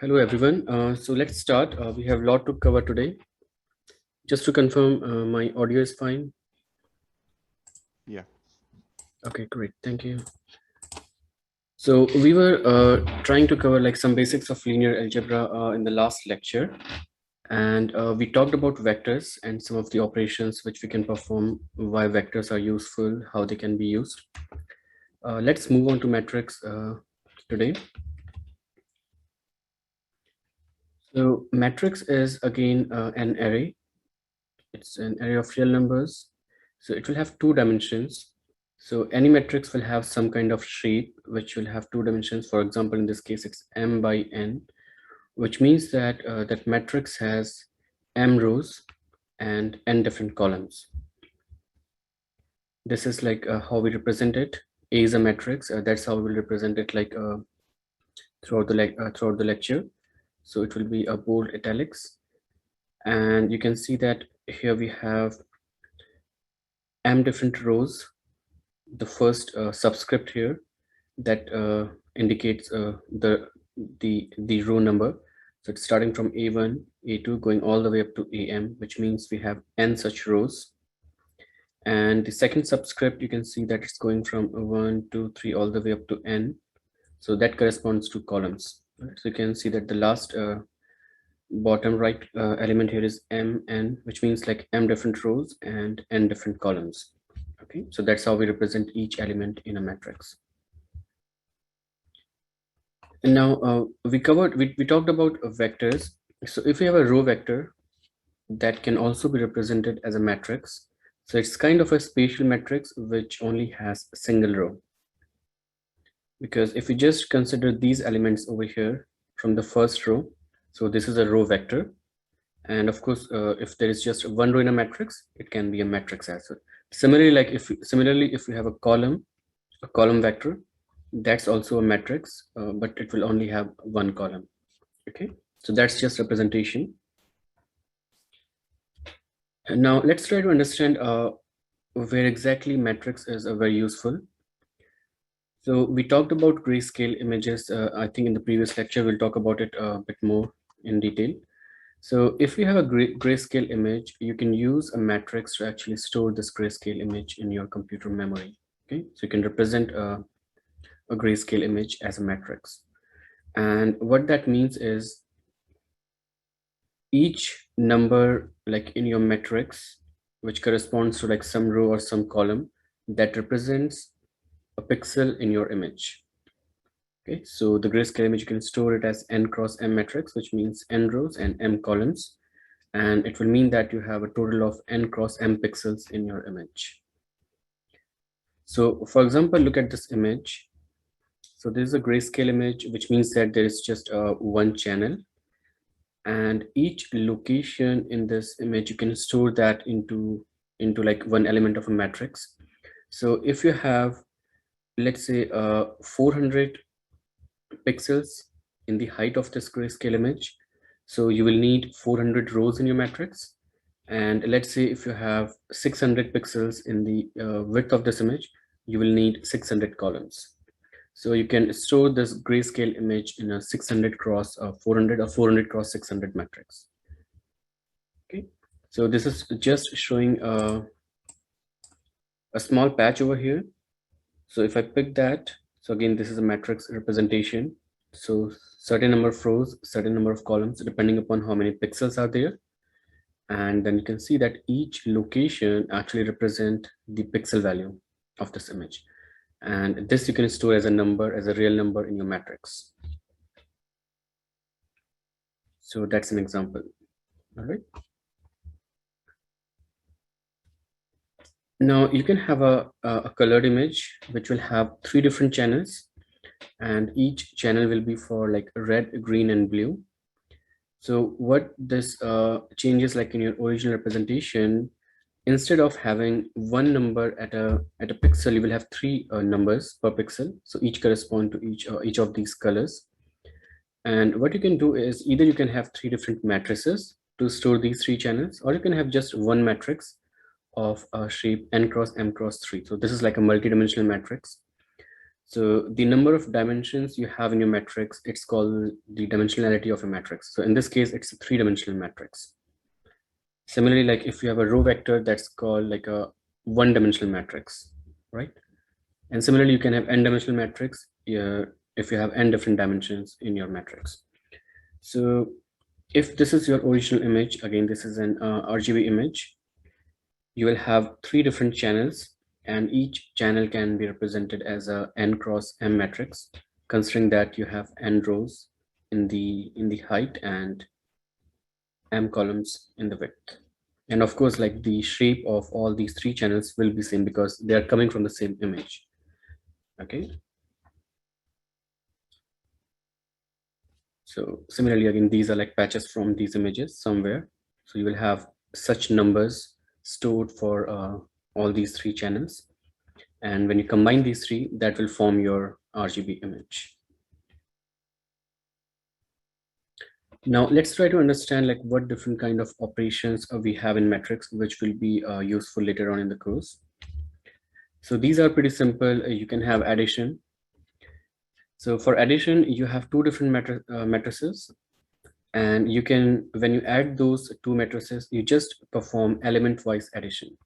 Hello everyone. So let's start. We have a lot to cover today. Just to confirm, my audio is fine. Yeah. Okay, great. Thank you. So we were trying to cover like some basics of linear algebra in the last lecture, and we talked about vectors and some of the operations which we can perform, why vectors are useful, how they can be used. Let's move on to metrics today. So matrix is again an array. It's an array of real numbers. So it will have two dimensions. So any matrix will have some kind of shape which will have two dimensions. For example, in this case, it's m by n, which means that that matrix has m rows and n different columns. This is like how we represent it. A is a matrix. That's how we'll represent it like throughout the lecture. So it will be a bold italics, and you can see that here we have m different rows. The first subscript here that indicates the row number. So it's starting from A1, A2, going all the way up to AM, which means we have n such rows. And the second subscript, you can see that it's going from 1, 2, 3, all the way up to n. So that corresponds to columns. Right? So you can see that the last bottom right element here is mn, which means like m different rows and n different columns. Okay, so that's how we represent each element in a matrix. And now we talked about vectors. So if we have a row vector that can also be represented as a matrix, so it's kind of a spatial matrix which only has a single row. Because if we just consider these elements over here from the first row, so this is a row vector. And of course, if there is just one row in a matrix, it can be a matrix as well. Similarly, if we have a column vector, that's also a matrix, but it will only have one column. Okay, so that's just representation. And now let's try to understand where exactly matrix is very useful. So we talked about grayscale images. I think in the previous lecture, we'll talk about it a bit more in detail. So if you have a grayscale image, you can use a matrix to actually store this grayscale image in your computer memory. Okay, so you can represent a grayscale image as a matrix. And what that means is each number like in your matrix, which corresponds to like some row or some column, that represents a pixel in your image. Okay, so the grayscale image, you can store it as n cross m matrix, which means n rows and m columns. And it will mean that you have a total of n cross m pixels in your image. So for example, look at this image. So this is a grayscale image, which means that there is just one channel, and each location in this image, you can store that into like one element of a matrix. So if you have, let's say 400 pixels in the height of this grayscale image, so you will need 400 rows in your matrix. And let's say if you have 600 pixels in the width of this image, you will need 600 columns. So you can store this grayscale image in a 600 cross 400 or 400 cross 600 matrix. Okay, so this is just showing a small patch over here. So if I pick that, so again, this is a matrix representation. So certain number of rows, certain number of columns, depending upon how many pixels are there. And then you can see that each location actually represent the pixel value of this image. And this you can store as a number, as a real number in your matrix. So that's an example. All right. Now you can have a colored image, which will have 3 different channels, and each channel will be for like red, green, and blue. So what this changes, like in your original representation, instead of having one number at a pixel, you will have 3 numbers per pixel. So each correspond to each of these colors. And what you can do is either you can have 3 different matrices to store these 3 channels, or you can have just one matrix of shape n cross m cross 3. So this is like a multi-dimensional matrix. So the number of dimensions you have in your matrix, it's called the dimensionality of a matrix. So in this case, it's a 3-dimensional matrix. Similarly, like if you have a row vector, that's called like a 1-dimensional matrix, right? And similarly, you can have n-dimensional matrix if you have n different dimensions in your matrix. So if this is your original image, again, this is an RGB image, you will have 3 different channels, and each channel can be represented as a n cross m matrix, considering that you have n rows in the height and m columns in the width. And of course, like the shape of all these 3 channels will be same because they are coming from the same image. Okay. So similarly, again, these are like patches from these images somewhere. So you will have such numbers stored for all these 3 channels. And when you combine these 3, that will form your RGB image. Now let's try to understand like what different kind of operations we have in matrix, which will be useful later on in the course. So these are pretty simple. You can have addition. So for addition, you have 2 different matrices, and you can, when you add those 2 matrices, you just perform element-wise addition.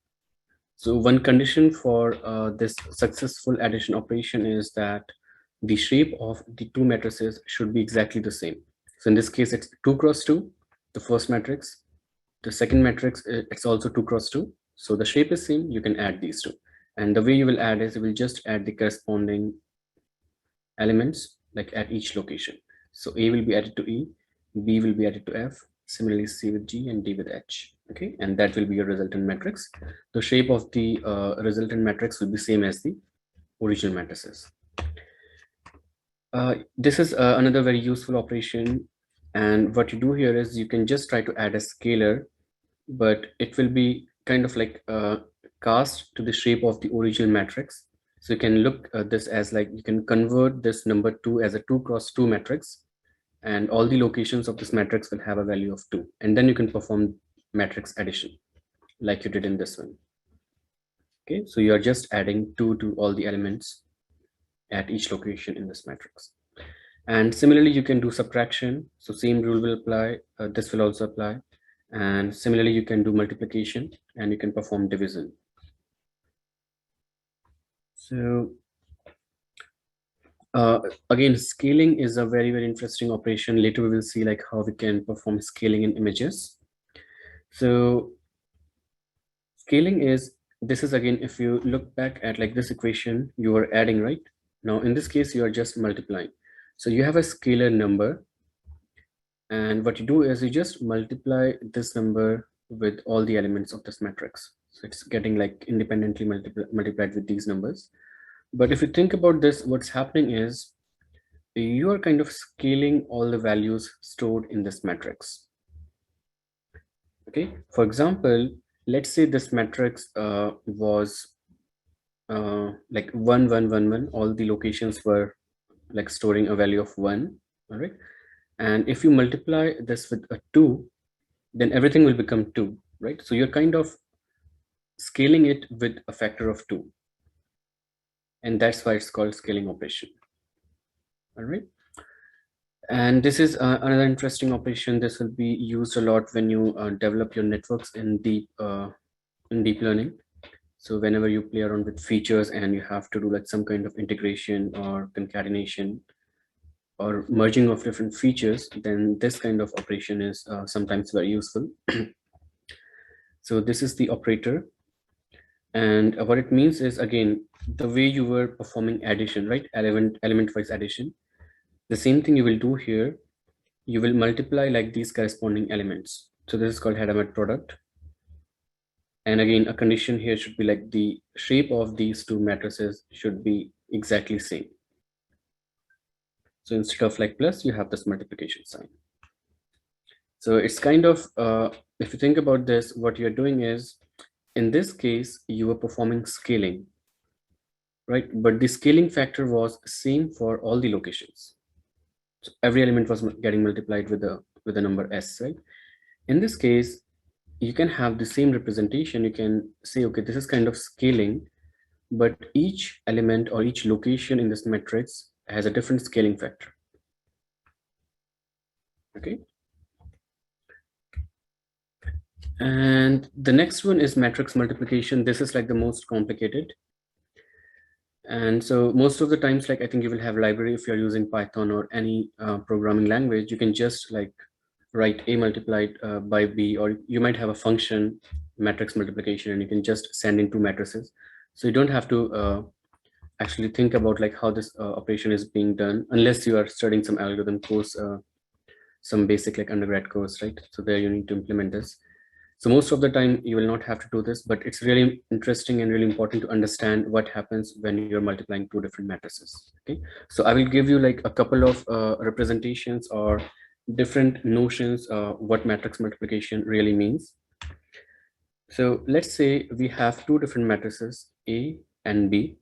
So one condition for this successful addition operation is that the shape of the 2 matrices should be exactly the same. So in this case, it's 2 cross 2, the first matrix. The second matrix, it's also 2 cross 2. So the shape is same, you can add these 2. And the way you will add is you will just add the corresponding elements like at each location. So A will be added to E, B will be added to F, similarly C with G and D with H. Okay, and that will be your resultant matrix. The shape of the resultant matrix will be same as the original matrices. This is another very useful operation, and what you do here is you can just try to add a scalar, but it will be kind of like cast to the shape of the original matrix. So you can look at this as like you can convert this number 2 as a 2 cross 2 matrix, and all the locations of this matrix will have a value of 2, and then you can perform matrix addition like you did in this one. Okay, so you are just adding 2 to all the elements at each location in this matrix. And similarly, you can do subtraction. So same rule will apply. This will also apply. And similarly, you can do multiplication and you can perform division. So again, scaling is a very, very interesting operation. Later, we will see like how we can perform scaling in images. So scaling is, this is again, if you look back at like this equation, you are adding, right? Now, in this case, you are just multiplying. So you have a scalar number, and what you do is you just multiply this number with all the elements of this matrix. So it's getting like independently multiplied with these numbers. But if you think about this, what's happening is you are kind of scaling all the values stored in this matrix. Okay, for example, let's say this matrix was like 1 1 1 1. All the locations were like storing a value of 1. All right, and if you multiply this with a 2, then everything will become 2, right? So you're kind of scaling it with a factor of 2, and that's why it's called scaling operation. All right, and this is another interesting operation. This will be used a lot when you develop your networks in deep learning. So whenever you play around with features and you have to do like some kind of integration or concatenation or merging of different features, then this kind of operation is sometimes very useful. So this is the operator, and what it means is, again, the way you were performing addition, right? Element wise addition, the same thing you will do here. You will multiply like these corresponding elements. So this is called head-to-head product. And again, a condition here should be like the shape of these 2 matrices should be exactly same. So instead of like plus, you have this multiplication sign. So it's kind of, if you think about this, what you're doing is, in this case, you are performing scaling, right? But the scaling factor was same for all the locations. So every element was getting multiplied with the number s, right? In this case, you can have the same representation. You can say, okay, this is kind of scaling, but each element or each location in this matrix has a different scaling factor. Okay. And the next one is matrix multiplication. This is like the most complicated. And so most of the times, like I think you will have library if you're using Python or any programming language, you can just like write A multiplied by B, or you might have a function matrix multiplication and you can just send in two matrices. So you don't have to actually think about like how this operation is being done unless you are studying some algorithm course, some basic like undergrad course, right? So there you need to implement this. So most of the time you will not have to do this, but it's really interesting and really important to understand what happens when you're multiplying two different matrices. Okay, so I will give you like a couple of representations or different notions what matrix multiplication really means. So let's say we have two different matrices, A and B.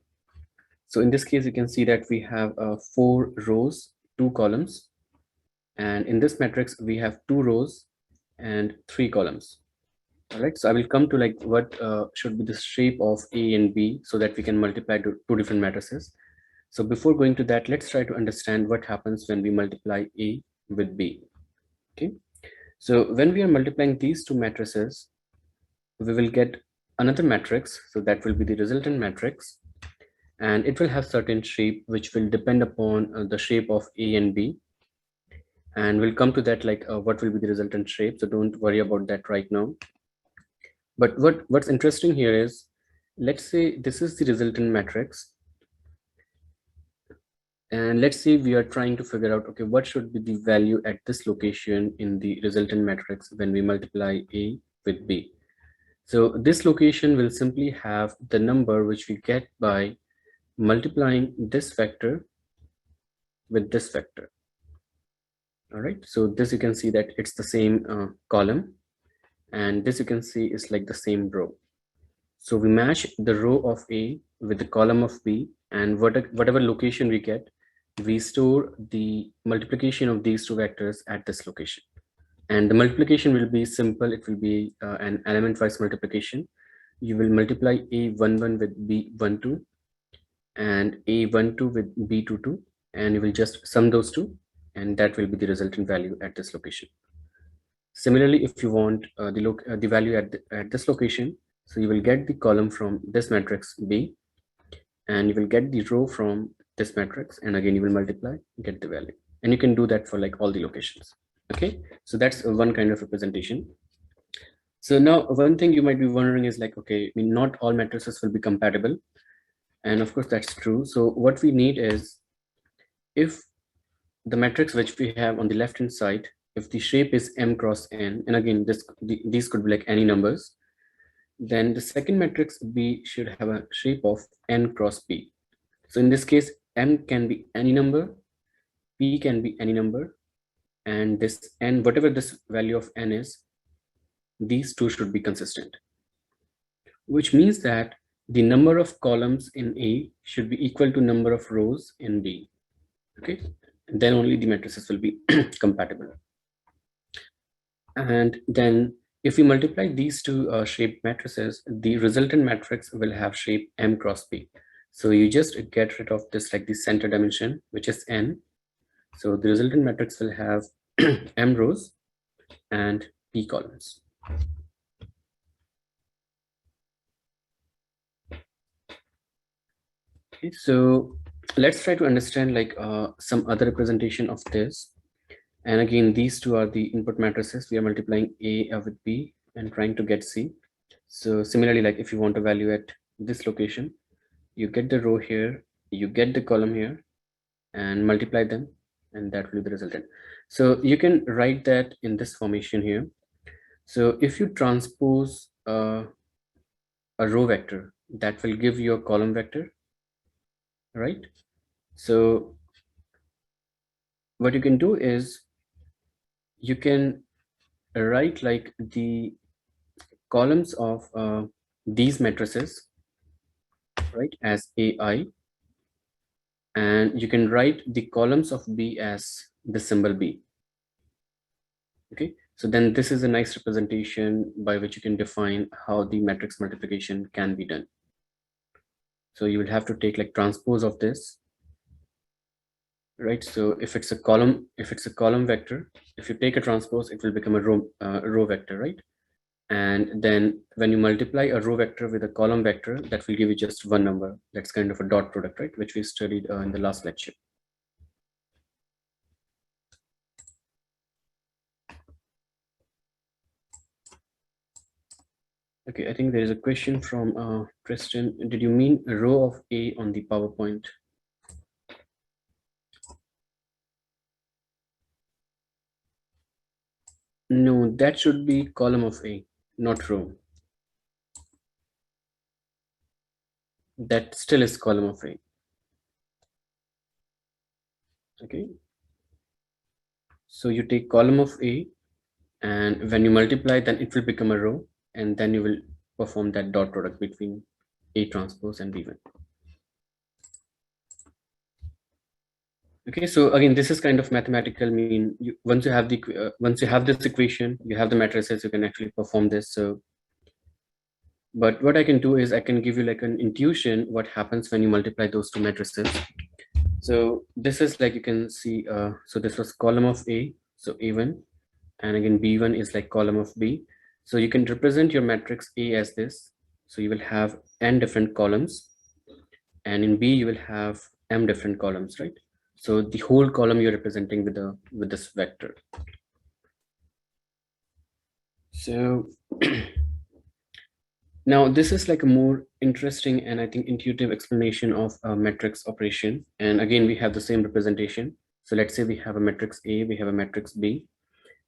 So in this case, you can see that we have 4 rows, 2 columns. And in this matrix, we have 2 rows and 3 columns. All right, so I will come to like what should be the shape of A and B so that we can multiply two different matrices. So before going to that, let's try to understand what happens when we multiply A with B. Okay, so when we are multiplying these two matrices, we will get another matrix. So that will be the resultant matrix, and it will have certain shape which will depend upon the shape of A and B. And we'll come to that like what will be the resultant shape. So don't worry about that right now. But what's interesting here is, let's say this is the resultant matrix. And let's say we are trying to figure out, okay, what should be the value at this location in the resultant matrix when we multiply A with B. So this location will simply have the number which we get by multiplying this vector with this vector. All right, so this you can see that it's the same column, and this you can see is like the same row. So we match the row of A with the column of B, and whatever location we get, we store the multiplication of these two vectors at this location. And the multiplication will be simple. It will be an element-wise multiplication. You will multiply A11 with B12 and A12 with B22, and you will just sum those two, and that will be the resultant value at this location. Similarly, if you want the value at this location, so you will get the column from this matrix B, and you will get the row from this matrix, and again you will multiply, get the value, and you can do that for like all the locations. Okay, so that's one kind of representation. So now one thing you might be wondering is like, okay, I mean, not all matrices will be compatible, and of course that's true. So what we need is, if the matrix which we have on the left hand side, if the shape is m cross n, and again these could be like any numbers, then the second matrix B should have a shape of n cross p. So in this case, m can be any number, p can be any number, and this n, whatever this value of n is, these two should be consistent, which means that the number of columns in A should be equal to number of rows in B. Okay, and then only the matrices will be compatible. And then if we multiply these two shaped matrices, the resultant matrix will have shape m cross p. So you just get rid of this like the center dimension, which is n. So the resultant matrix will have m rows and p columns. Okay, so let's try to understand like some other representation of this. And again, these two are the input matrices. We are multiplying A with B and trying to get C. So similarly, like if you want a value at this location, you get the row here, you get the column here, and multiply them, and that will be the resultant. So you can write that in this formation here. So if you transpose a row vector, that will give you a column vector, right? So what you can do is you can write like the columns of these matrices, right, as AI, and you can write the columns of B as the symbol B. Okay, so then this is a nice representation by which you can define how the matrix multiplication can be done. So you will have to take like transpose of this, right? So if it's a column vector, if you take a transpose, it will become a row vector, right? And then when you multiply a row vector with a column vector, that will give you just one number. That's kind of a dot product, right? Which we studied in the last lecture. Okay, I think there is a question from Tristan. Did you mean a row of A on the PowerPoint? No, that should be column of A, not row. That still is column of A. Okay. So you take column of A, and when you multiply, then it will become a row, and then you will perform that dot product between A transpose and B1. Okay, so again, this is kind of mathematical. Once you have this equation, you have the matrices, you can actually perform this. So, but what I can do is I can give you like an intuition what happens when you multiply those two matrices. So this is like you can see. So this was column of A, so A1, and again B1 is like column of B. So you can represent your matrix A as this. So you will have n different columns, and in B you will have m different columns, right? So the whole column you're representing with this vector. So now this is like a more interesting and I think intuitive explanation of a matrix operation. And again, we have the same representation. So let's say we have a matrix A, we have a matrix B.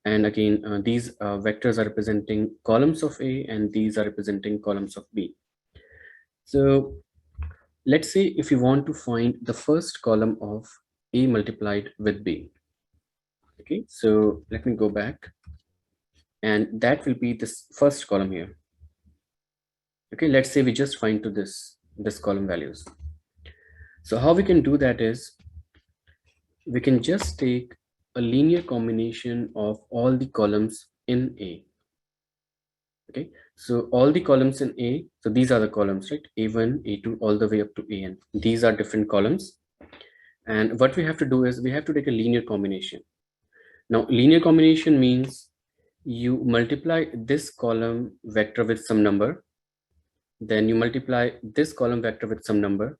And again, these vectors are representing columns of A and these are representing columns of B. So let's say if you want to find the first column of A multiplied with B. Okay, so let me go back. And that will be this first column here. Okay, let's say we just find to this column values. So how we can do that is we can just take a linear combination of all the columns in A. Okay, so all the columns in A, so these are the columns, right? A1, A2, all the way up to AN. These are different columns. And what we have to do is we have to take a linear combination. Now, linear combination means you multiply this column vector with some number, then you multiply this column vector with some number,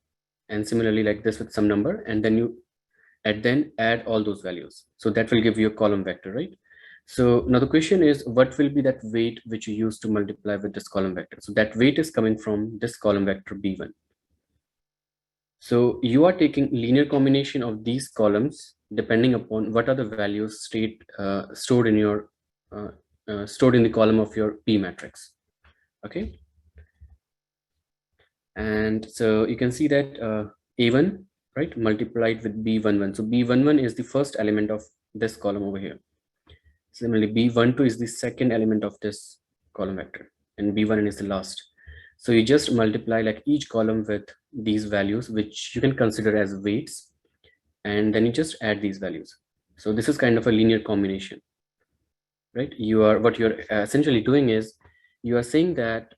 and similarly like this with some number, and then you add all those values. So that will give you a column vector, right? So now the question is, what will be that weight which you use to multiply with this column vector? So that weight is coming from this column vector B1. So you are taking linear combination of these columns depending upon what are the values stored in the column of your P matrix. Okay. And so you can see that A1, right, multiplied with B11. So B11 is the first element of this column over here. Similarly, B12 is the second element of this column vector, and B1 is the last. So you just multiply like each column with these values, which you can consider as weights, and then you just add these values. So this is kind of a linear combination, right? What you're essentially doing is you are saying that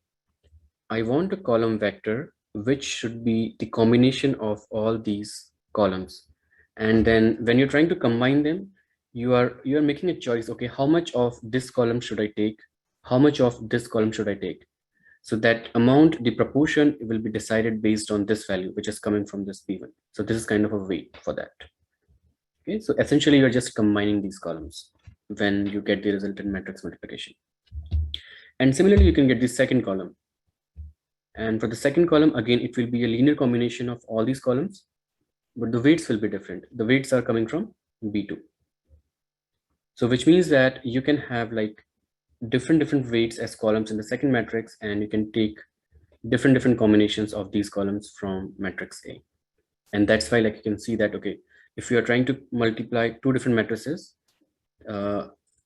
I want a column vector which should be the combination of all these columns. And then when you're trying to combine them, you are making a choice. Okay, how much of this column should I take? How much of this column should I take? So that amount, the proportion will be decided based on this value, which is coming from this P1. So this is kind of a weight for that. Okay, so essentially you're just combining these columns when you get the resultant matrix multiplication. And similarly, you can get the second column. And for the second column, again, it will be a linear combination of all these columns, but the weights will be different. The weights are coming from B2. So which means that you can have like different weights as columns in the second matrix, and you can take different combinations of these columns from matrix A. And that's why like you can see that, okay, if you are trying to multiply two different matrices,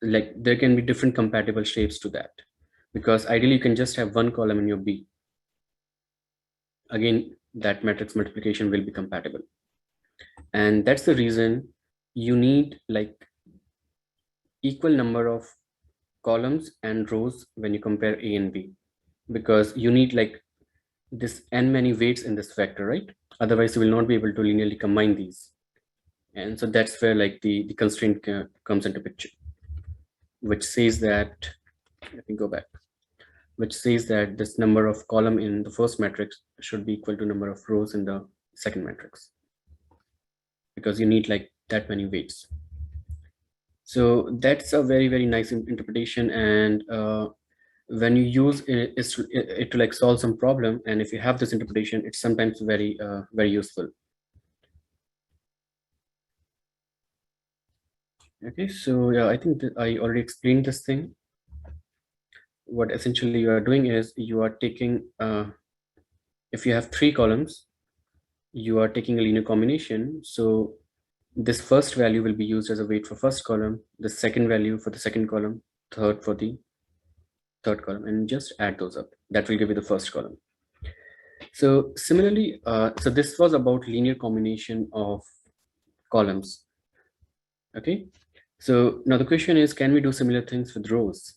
like there can be different compatible shapes to that, because ideally you can just have one column in your B. Again, that matrix multiplication will be compatible. And that's the reason you need like equal number of columns and rows when you compare A and B, because you need like this n many weights in this vector, right? Otherwise you will not be able to linearly combine these. And so that's where like the constraint comes into picture, which says that, let me go back, which says that this number of column in the first matrix should be equal to number of rows in the second matrix, because you need like that many weights. So that's a very, very nice interpretation. And when you use it to like solve some problem, and if you have this interpretation, it's sometimes very, very useful. Okay, so yeah, I think that I already explained this thing. What essentially you are doing is you are taking, if you have 3 columns, you are taking a linear combination. So this first value will be used as a weight for first column, the second value for the second column, third for the third column, and just add those up. That will give you the first column. So similarly, so this was about linear combination of columns. Okay, so now the question is, can we do similar things with rows?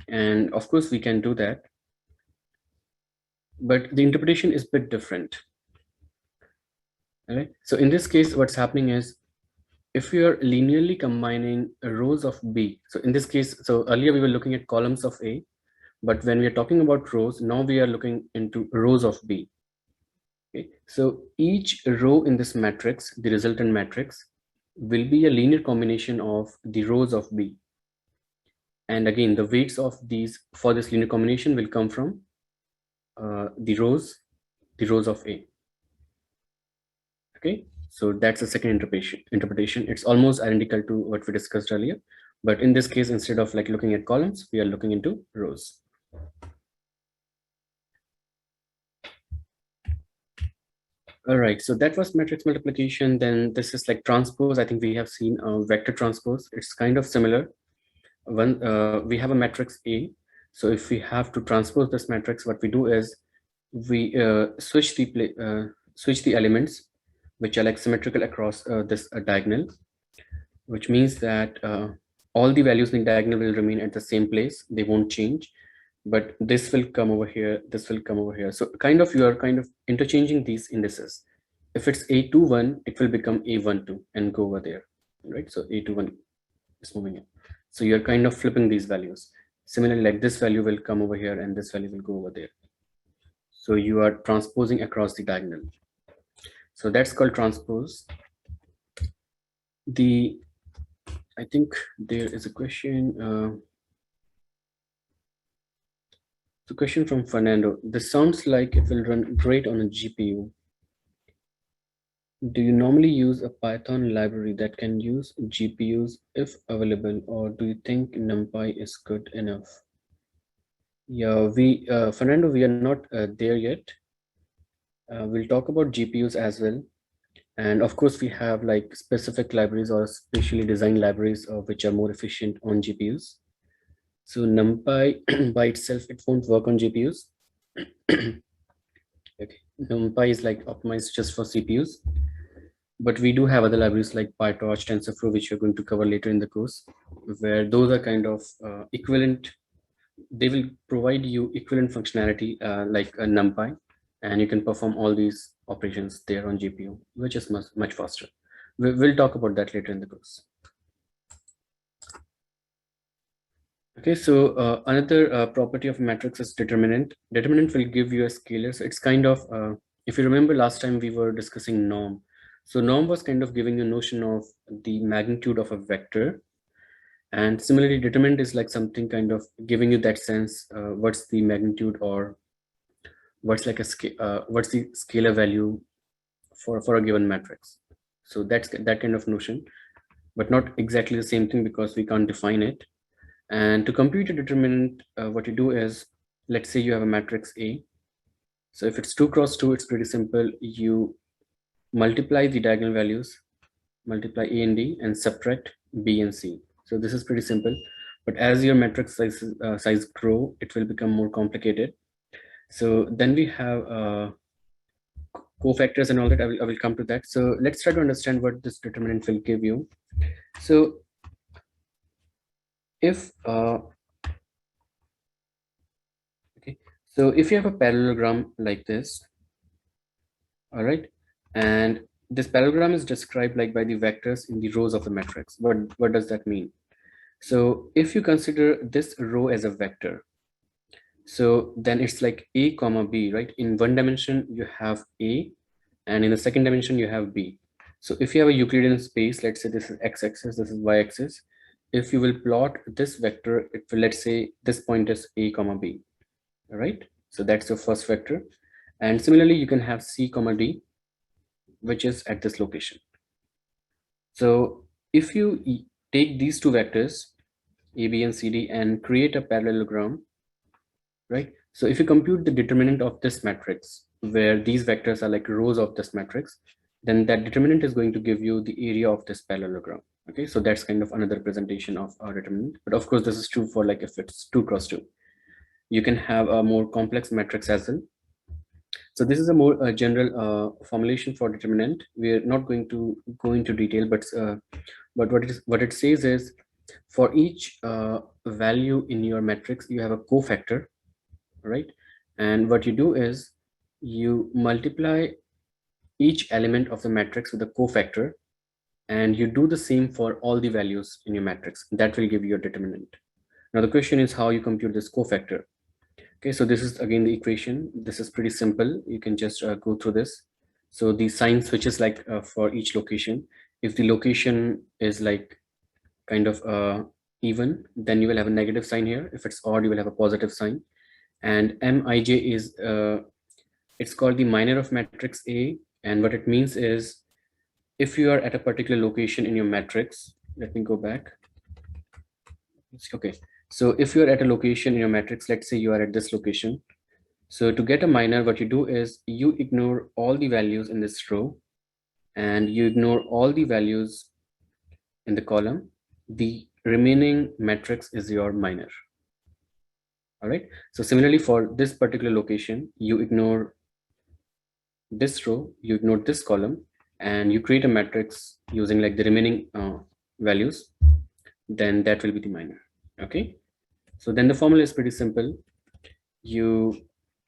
And of course we can do that, but the interpretation is a bit different. All right, so in this case what's happening is, if we are linearly combining rows of B, so in this case, so earlier we were looking at columns of A, but when we are talking about rows, now we are looking into rows of B. Okay, so each row in this matrix, the resultant matrix, will be a linear combination of the rows of B. And again, the weights of these for this linear combination will come from the rows of A. Okay, so that's the second interpretation. It's almost identical to what we discussed earlier, but in this case, instead of like looking at columns, we are looking into rows. All right, so that was matrix multiplication. Then this is like transpose. I think we have seen vector transpose. It's kind of similar. When we have a matrix A, so if we have to transpose this matrix, what we do is we switch the elements, which are like symmetrical across this diagonal, which means that all the values in the diagonal will remain at the same place. They won't change, but this will come over here, this will come over here. So kind of you are kind of interchanging these indices. If it's A21, it will become A12 and go over there, right? So A21 is moving in. So you're kind of flipping these values. Similarly, like this value will come over here and this value will go over there. So you are transposing across the diagonal. So that's called transpose. I think there is a question. The question from Fernando. This sounds like it will run great on a GPU. Do you normally use a Python library that can use GPUs if available, or do you think NumPy is good enough? Yeah, Fernando, we are not there yet. We'll talk about GPUs as well. And of course, we have like specific libraries or specially designed libraries which are more efficient on GPUs. So NumPy by itself, it won't work on GPUs. Okay. NumPy is like optimized just for CPUs. But we do have other libraries like PyTorch, TensorFlow, which we're going to cover later in the course, where those are kind of equivalent. They will provide you equivalent functionality like a NumPy, and you can perform all these operations there on GPU, which is much faster. We'll talk about that later in the course. Okay, so another property of matrix is determinant. Determinant will give you a scalar. So it's kind of, if you remember last time we were discussing norm. So norm was kind of giving you a notion of the magnitude of a vector. And similarly, determinant is like something kind of giving you that sense, what's the magnitude or what's like what's the scalar value for a given matrix. So that's that kind of notion, but not exactly the same thing because we can't define it. And to compute a determinant, what you do is, let's say you have a matrix A. So if it's 2 cross 2, it's pretty simple. You multiply the diagonal values, multiply A and D, and subtract B and C. So this is pretty simple. But as your matrix size grow, it will become more complicated. So then we have cofactors and all that. I will come to that. So let's try to understand what this determinant will give you. So if So if you have a parallelogram like this, all right, and this parallelogram is described like by the vectors in the rows of the matrix. What does that mean? So if you consider this row as a vector, so then it's like a comma b, right? In one dimension you have a, and in the second dimension you have b. So if you have a Euclidean space, let's say this is x-axis, this is y-axis. If you will plot this vector, it will, let's say this point is a comma b, all right? So that's your first vector. And similarly, you can have c comma d, which is at this location. So if you take these two vectors, a, b, and c, d, and create a parallelogram, right? So if you compute the determinant of this matrix, where these vectors are like rows of this matrix, then that determinant is going to give you the area of this parallelogram. Okay, so that's kind of another representation of our determinant. But of course, this is true for like if it's 2 cross 2. You can have a more complex matrix as well. So this is a more general formulation for determinant. We are not going to go into detail, but what it says is for each value in your matrix, you have a cofactor, right? And what you do is you multiply each element of the matrix with a cofactor, and you do the same for all the values in your matrix. That will give you a determinant. Now the question is how you compute this cofactor. Okay, so this is again the equation. This is pretty simple. You can just go through this. So the sign switches like for each location. If the location is like kind of even, then you will have a negative sign here. If it's odd, you will have a positive sign. And mij is it's called the minor of matrix A, and what it means is if you are at a particular location in your matrix, let me go back. Okay, so if you are at a location in your matrix, let's say you are at this location. So to get a minor, what you do is you ignore all the values in this row and you ignore all the values in the column. The remaining matrix is your minor. All right, so similarly for this particular location, you ignore this row, you ignore this column, and you create a matrix using like the remaining values, then that will be the minor. Okay, so then the formula is pretty simple. You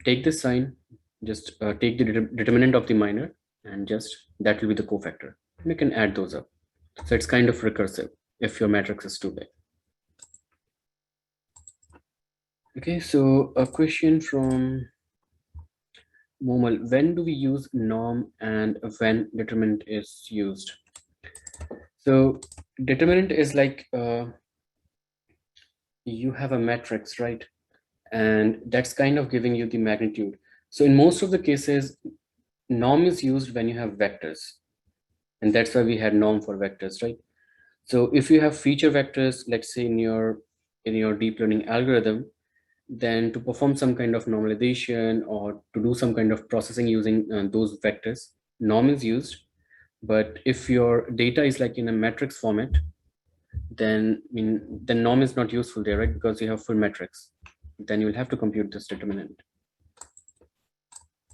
take this sign, just take the determinant of the minor, and just that will be the cofactor. You can add those up. So it's kind of recursive if your matrix is too big. Okay, so a question from Momal: when do we use norm and when determinant is used? So determinant is like you have a matrix, right? And that's kind of giving you the magnitude. So in most of the cases, norm is used when you have vectors. And that's why we had norm for vectors, right? So if you have feature vectors, let's say in your deep learning algorithm, then to perform some kind of normalization or to do some kind of processing using those vectors, norm is used. But if your data is like in a matrix format, then the norm is not useful there, right? Because you have full matrix. Then you will have to compute this determinant.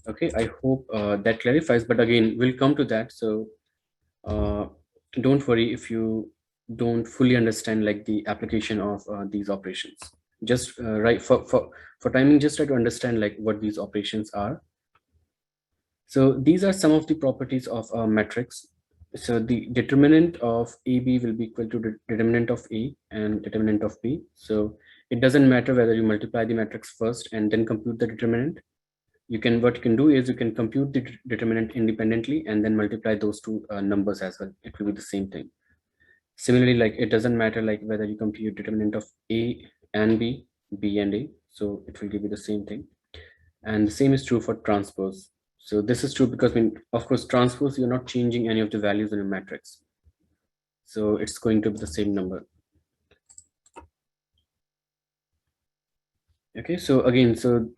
Okay, I hope that clarifies, but again, we'll come to that. So don't worry if you don't fully understand like the application of these operations. Just right for timing, just try to understand like what these operations are. So these are some of the properties of a matrix. So the determinant of AB will be equal to the determinant of A and determinant of B. So it doesn't matter whether you multiply the matrix first and then compute the determinant. What you can do is you can compute the determinant independently and then multiply those two numbers as well. It will be the same thing. Similarly, like it doesn't matter like whether you compute determinant of A and B, B and A. So it will give you the same thing. And the same is true for transpose. So this is true because of course, transpose, you're not changing any of the values in a matrix. So it's going to be the same number. Okay, so again, so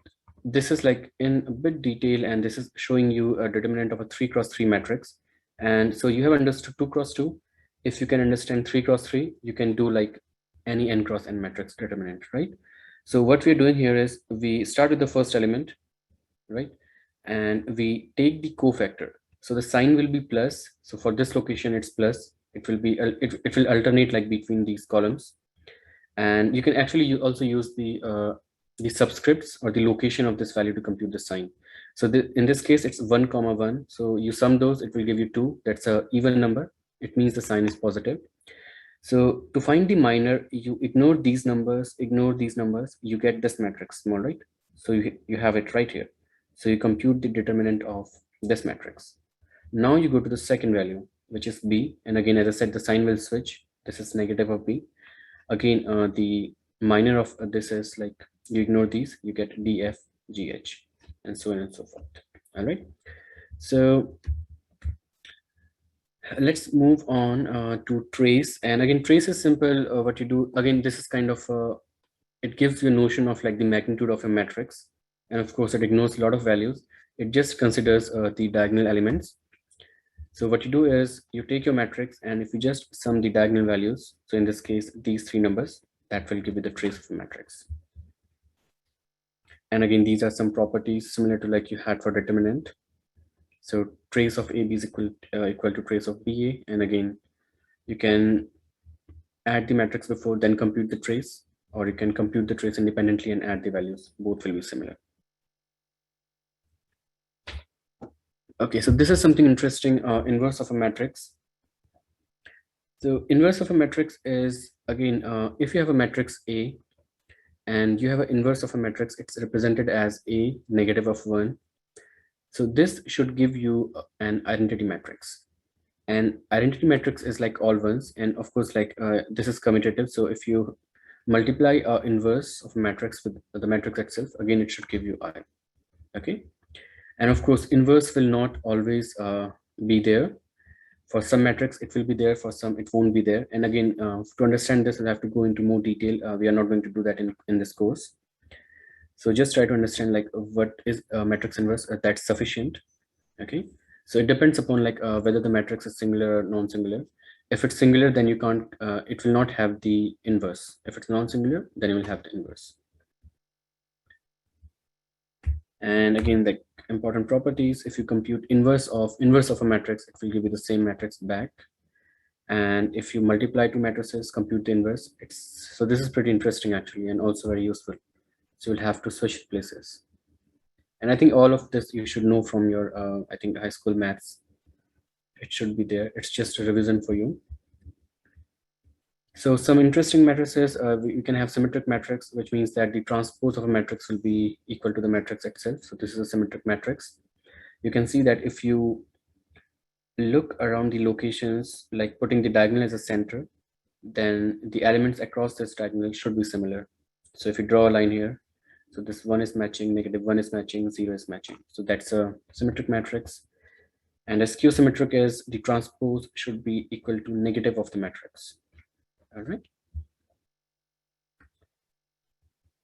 this is like in a bit detail, and this is showing you a determinant of a 3 cross 3 matrix. And so you have understood 2 cross 2. If you can understand 3 cross 3, you can do like any n cross n matrix determinant, right? So what we're doing here is we start with the first element, right? And we take the cofactor. So the sign will be plus. So for this location, it's plus. It will be it will alternate like between these columns. And you can actually also use the the subscripts or the location of this value to compute the sign. So in this case, it's 1, 1. So you sum those, it will give you 2. That's a even number. It means the sign is positive. So to find the minor, you ignore these numbers, you get this matrix small, right? So you have it right here. So you compute the determinant of this matrix. Now you go to the second value, which is B. And again, as I said, the sign will switch. This is negative of B. Again, the minor of this is like, you ignore these, you get D, F, G, H, and so on and so forth. All right. So let's move on to trace. And again, trace is simple. What you do, again, this is kind of, it gives you a notion of like the magnitude of a matrix. And of course, it ignores a lot of values. It just considers the diagonal elements. So what you do is you take your matrix, and if you just sum the diagonal values, so in this case, these 3 numbers, that will give you the trace of a matrix. And again, these are some properties similar to like you had for determinant. So trace of AB is equal to trace of BA. And again, you can add the matrix before, then compute the trace, or you can compute the trace independently and add the values. Both will be similar. Okay, so this is something interesting, inverse of a matrix. So inverse of a matrix is, again, if you have a matrix A and you have an inverse of a matrix, it's represented as A negative of 1. So this should give you an identity matrix. And identity matrix is like all ones. And of course, like this is commutative. So if you multiply inverse of a matrix with the matrix itself, again, it should give you I. Okay. And of course, inverse will not always be there. For some metrics, it will be there. For some, it won't be there. And again, to understand this, we'll have to go into more detail. We are not going to do that in this course. So just try to understand like what is a matrix inverse. That's sufficient. Okay. So it depends upon like whether the matrix is singular or non-singular. If it's singular, then you can't, it will not have the inverse. If it's non-singular, then you will have the inverse. And again, the important properties, if you compute inverse of a matrix, it will give you the same matrix back. And if you multiply two matrices, compute the inverse. So this is pretty interesting actually, and also very useful. So you'll have to switch places. And I think all of this you should know from your, I think, high school maths. It should be there. It's just a revision for you. So some interesting matrices, you can have symmetric matrix, which means that the transpose of a matrix will be equal to the matrix itself. So this is a symmetric matrix. You can see that if you look around the locations, like putting the diagonal as a center, then the elements across this diagonal should be similar. So if you draw a line here, so this 1 is matching, -1 is matching, 0 is matching. So that's a symmetric matrix. And a skew symmetric is the transpose should be equal to negative of the matrix. All right.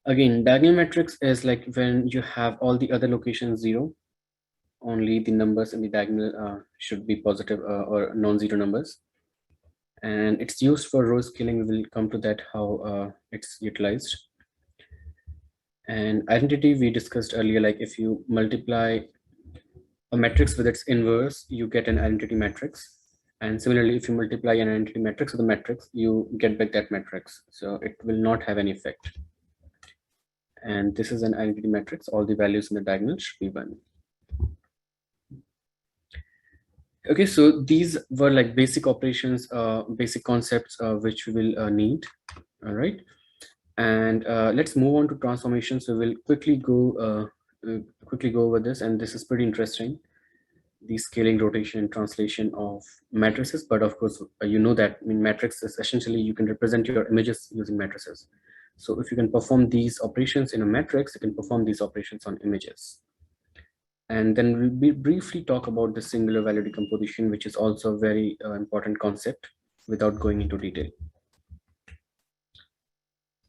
Again, diagonal matrix is like when you have all the other locations 0, only the numbers in the diagonal should be positive or non-zero numbers. And it's used for row scaling. We will come to that, how it's utilized. And identity we discussed earlier, like if you multiply a matrix with its inverse, you get an identity matrix. And similarly, if you multiply an identity matrix with a matrix, you get back that matrix. So it will not have any effect. And this is an identity matrix. All the values in the diagonal should be 1. Okay, so these were like basic operations, basic concepts which we will need. All right. And let's move on to transformations. So we'll quickly go over this, and this is pretty interesting. The scaling, rotation, and translation of matrices. But of course, you know that matrix is essentially you can represent your images using matrices. So if you can perform these operations in a matrix, you can perform these operations on images. And then we'll briefly talk about the singular value decomposition, which is also a very important concept without going into detail.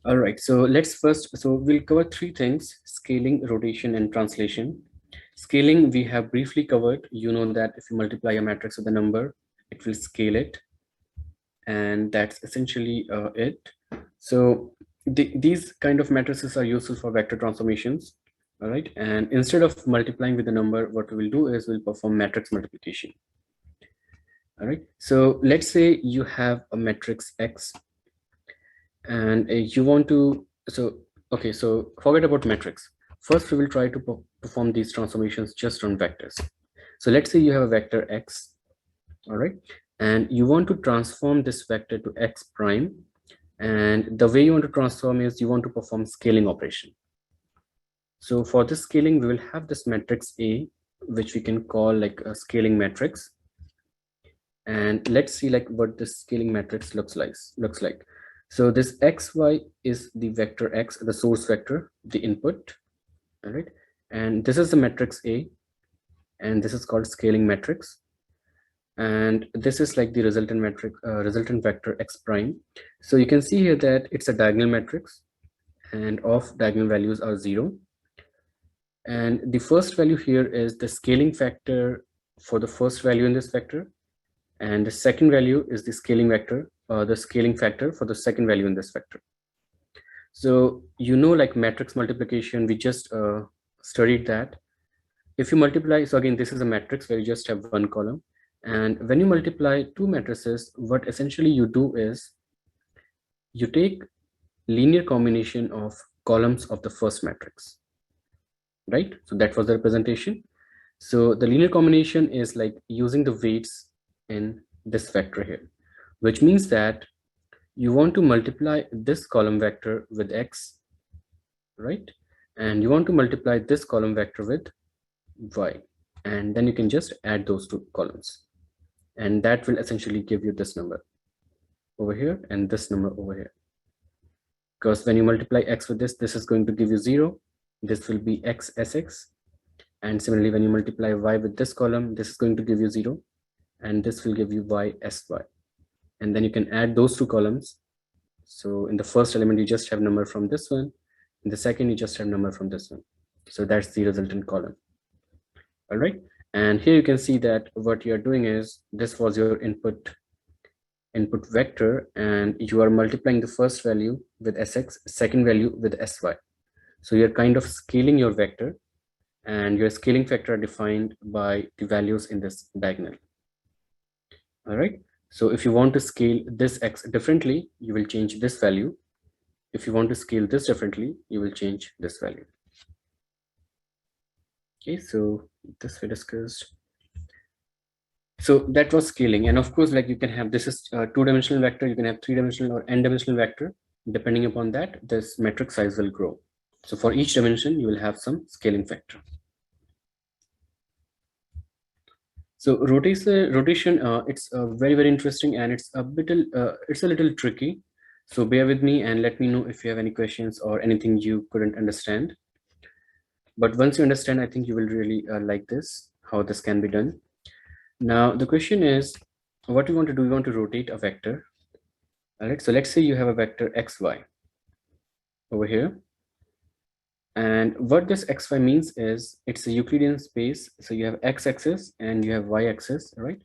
All right, so we'll cover 3 things: scaling, rotation, and translation. Scaling, we have briefly covered. You know that if you multiply a matrix with a number, it will scale it. And that's essentially it. So these kind of matrices are useful for vector transformations. All right, and instead of multiplying with a number, what we will do is we'll perform matrix multiplication. All right, so let's say you have a matrix X, and you want to, so Okay, so forget about metrics. First, we will try to perform these transformations just on vectors. So let's say you have a vector x, all right, and you want to transform this vector to x prime. And the way you want to transform is you want to perform scaling operation. So for this scaling, we will have this matrix A, which we can call like a scaling matrix. And let's see like what this scaling matrix looks like. So this xy is the vector x, the source vector, the input, all right, and this is the matrix A, and this is called scaling matrix, and this is like the resultant matrix, resultant vector x prime. So you can see here that it's a diagonal matrix, and of diagonal values are 0, and the first value here is the scaling factor for the first value in this vector, and the second value is the scaling vector, the scaling factor for the second value in this vector. So you know, like matrix multiplication, we just studied that. If you multiply, so again, this is a matrix where you just have one column, and when you multiply two matrices, what essentially you do is you take linear combination of columns of the first matrix, right? So that was the representation. So the linear combination is like using the weights in this vector here, which means that you want to multiply this column vector with x, right? And you want to multiply this column vector with y, and then you can just add those two columns, and that will essentially give you this number over here and this number over here. Because when you multiply x with this is going to give you 0. This will be x sx, and similarly when you multiply y with this column, this is going to give you 0, and this will give you y sy, and then you can add those two columns. So in the first element you just have number from this one, in the second you just have number from this one, so that's the resultant column. All right, and here you can see that what you are doing is this was your input vector, and you are multiplying the first value with sx, second value with sy. So you're kind of scaling your vector, and your scaling factor are defined by the values in this diagonal. All right, so if you want to scale this x differently, you will change this value. If you want to scale this differently, you will change this value. Okay, so this we discussed. So that was scaling, and of course, like you can have, this is a two-dimensional vector, you can have three-dimensional or n-dimensional vector. Depending upon that, this matrix size will grow. So for each dimension, you will have some scaling factor. So rotation, it's very, very interesting, and it's a little tricky. So bear with me and let me know if you have any questions or anything you couldn't understand. But once you understand, I think you will really like this, how this can be done. Now, the question is, what we want to do, we want to rotate a vector. All right, so let's say you have a vector xy over here. And what this xy means is it's a Euclidean space. So you have x-axis and you have y-axis, right?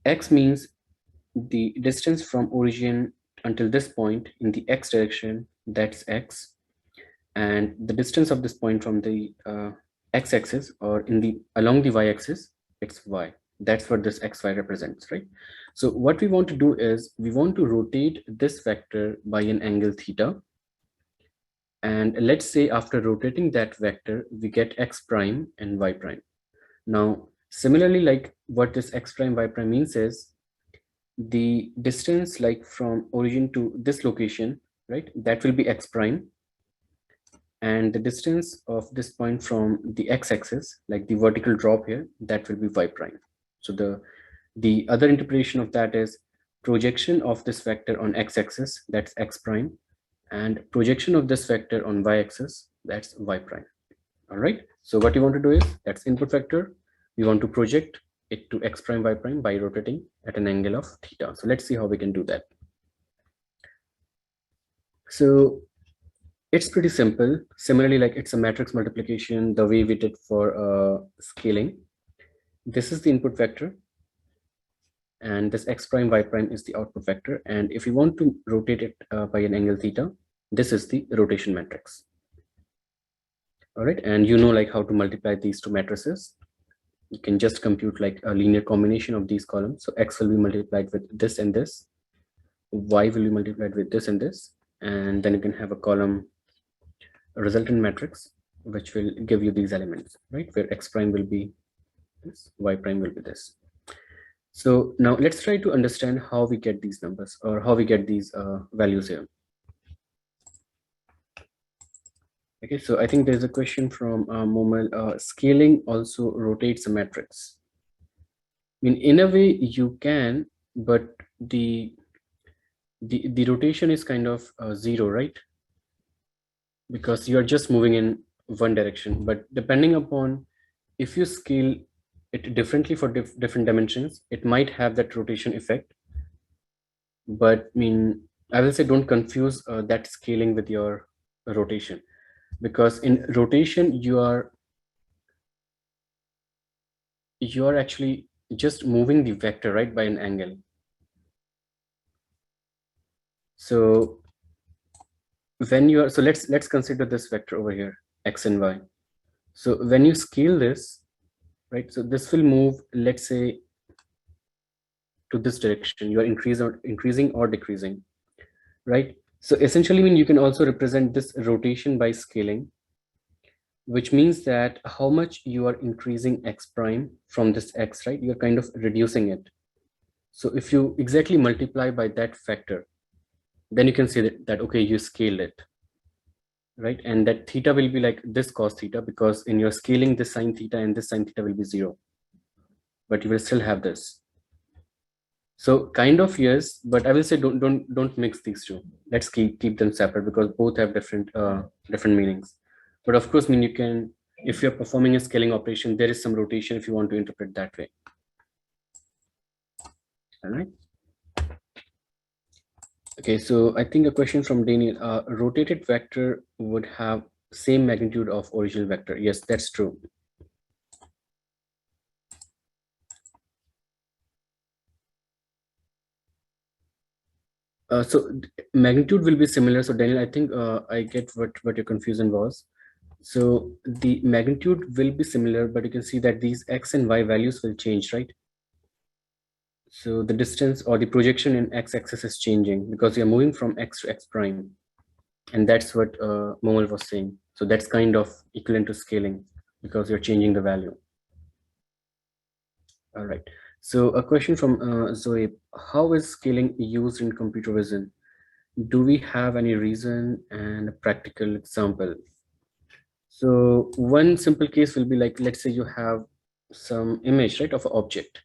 X means the distance from origin until this point in the x direction, that's x. And the distance of this point from the x-axis or along the y-axis, it's y. That's what this xy represents, right? So what we want to do is we want to rotate this vector by an angle theta. And let's say after rotating that vector, we get x prime and y prime. Now, similarly, like what this x prime, y prime means is the distance like from origin to this location, right? That will be x prime. And the distance of this point from the x-axis, like the vertical drop here, that will be y prime. So the other interpretation of that is projection of this vector on x-axis, that's x prime, and projection of this vector on y-axis, that's y prime. All right, so what you want to do is, that's input vector, we want to project it to x prime, y prime by rotating at an angle of theta. So let's see how we can do that. So it's pretty simple. Similarly, like it's a matrix multiplication, the way we did for scaling. This is the input vector, and this x prime, y prime is the output vector. And if you want to rotate it by an angle theta, this is the rotation matrix. All right, and you know like how to multiply these two matrices. You can just compute like a linear combination of these columns. So x will be multiplied with this and this, y will be multiplied with this and this, and then you can have a column resultant matrix, which will give you these elements, right? Where x prime will be this, y prime will be this. So now let's try to understand how we get these numbers or how we get these values here. Okay, so I think there's a question from Momal. Scaling also rotates a matrix. I mean, in a way you can, but the rotation is kind of zero, right? Because you are just moving in one direction. But depending upon if you scale it differently for different dimensions, it might have that rotation effect. But I mean, I will say don't confuse that scaling with your rotation, because in rotation you are actually just moving the vector, right, by an angle. So when you are, so let's consider this vector over here, x and y. So when you scale this, right, so this will move, let's say, to this direction. You are increasing or decreasing, right? So essentially, I mean, you can also represent this rotation by scaling, which means that how much you are increasing x prime from this x, right? You're kind of reducing it. So if you exactly multiply by that factor, then you can say that okay, you scaled it, right? And that theta will be like this cos theta, because in your scaling, this sine theta and this sine theta will be 0, but you will still have this. So kind of yes, but I will say don't mix these two. Let's keep them separate, because both have different meanings. But of course, I mean, you can, if you're performing a scaling operation, there is some rotation if you want to interpret that way. All right. Okay, so I think a question from Daniel. Rotated vector would have same magnitude of original vector. Yes, that's true. So magnitude will be similar. So Daniel, I think I get what your confusion was. So the magnitude will be similar, but you can see that these x and y values will change, right? So the distance or the projection in x-axis is changing because you're moving from x to x prime. And that's what Momal was saying. So that's kind of equivalent to scaling because you're changing the value. All right. So a question from Zoe. How is scaling used in computer vision? Do we have any reason and a practical example? So one simple case will be like, let's say you have some image, right, of an object.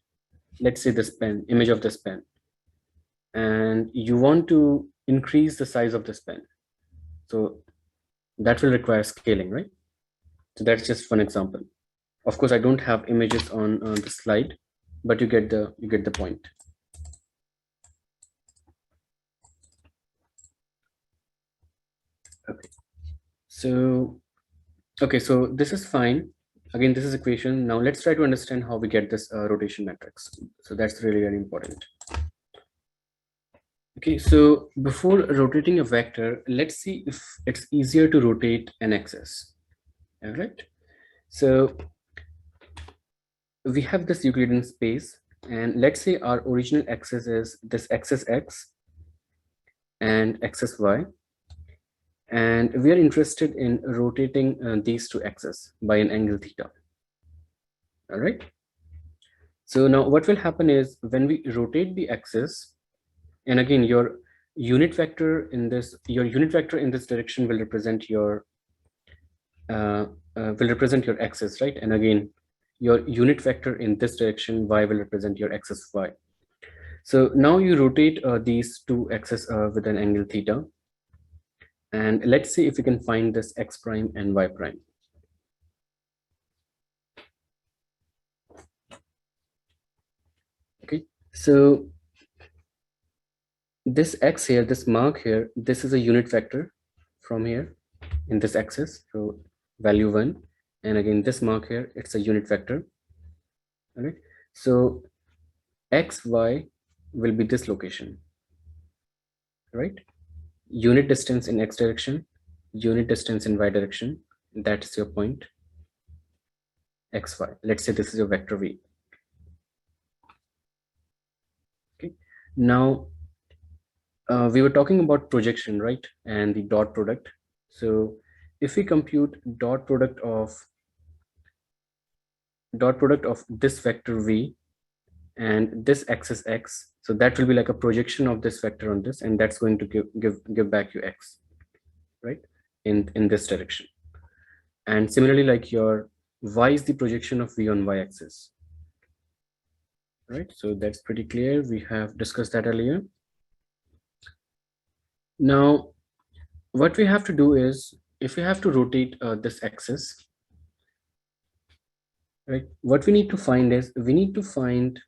Let's say this pen, image of this pen. And you want to increase the size of this pen. So that will require scaling, right? So that's just one example. Of course, I don't have images on the slide, but you get the point. Okay. So so this is fine. Again, this is equation. Now let's try to understand how we get this rotation matrix. So that's really, really important. Okay, so before rotating a vector, let's see if it's easier to rotate an axis. All right. So we have this Euclidean space, and let's say our original axis is this axis x and axis y, and we are interested in rotating these two axes by an angle theta. All right. So now what will happen is when we rotate the axis, and again your unit vector in this direction will represent your axis, right? And again your unit vector in this direction y will represent your axis y. So now you rotate these two axes with an angle theta, and let's see if we can find this x prime and y prime. Okay, so this x here, this mark here, this is a unit vector from here in this axis, so value 1, and again this mark here, it's a unit vector. All right, so xy will be this location, right? Unit distance in x direction, unit distance in y direction, that's your point xy. Let's say this is your vector v. Okay, now we were talking about projection, right, and the dot product. So if we compute dot product of this vector v and this axis x, so that will be like a projection of this vector on this, and that's going to give back you x, right, in this direction. And similarly, like your y is the projection of v on y-axis, right? So that's pretty clear. We have discussed that earlier. Now what we have to do is, if we have to rotate this axis, right, what we need to find is, we need to find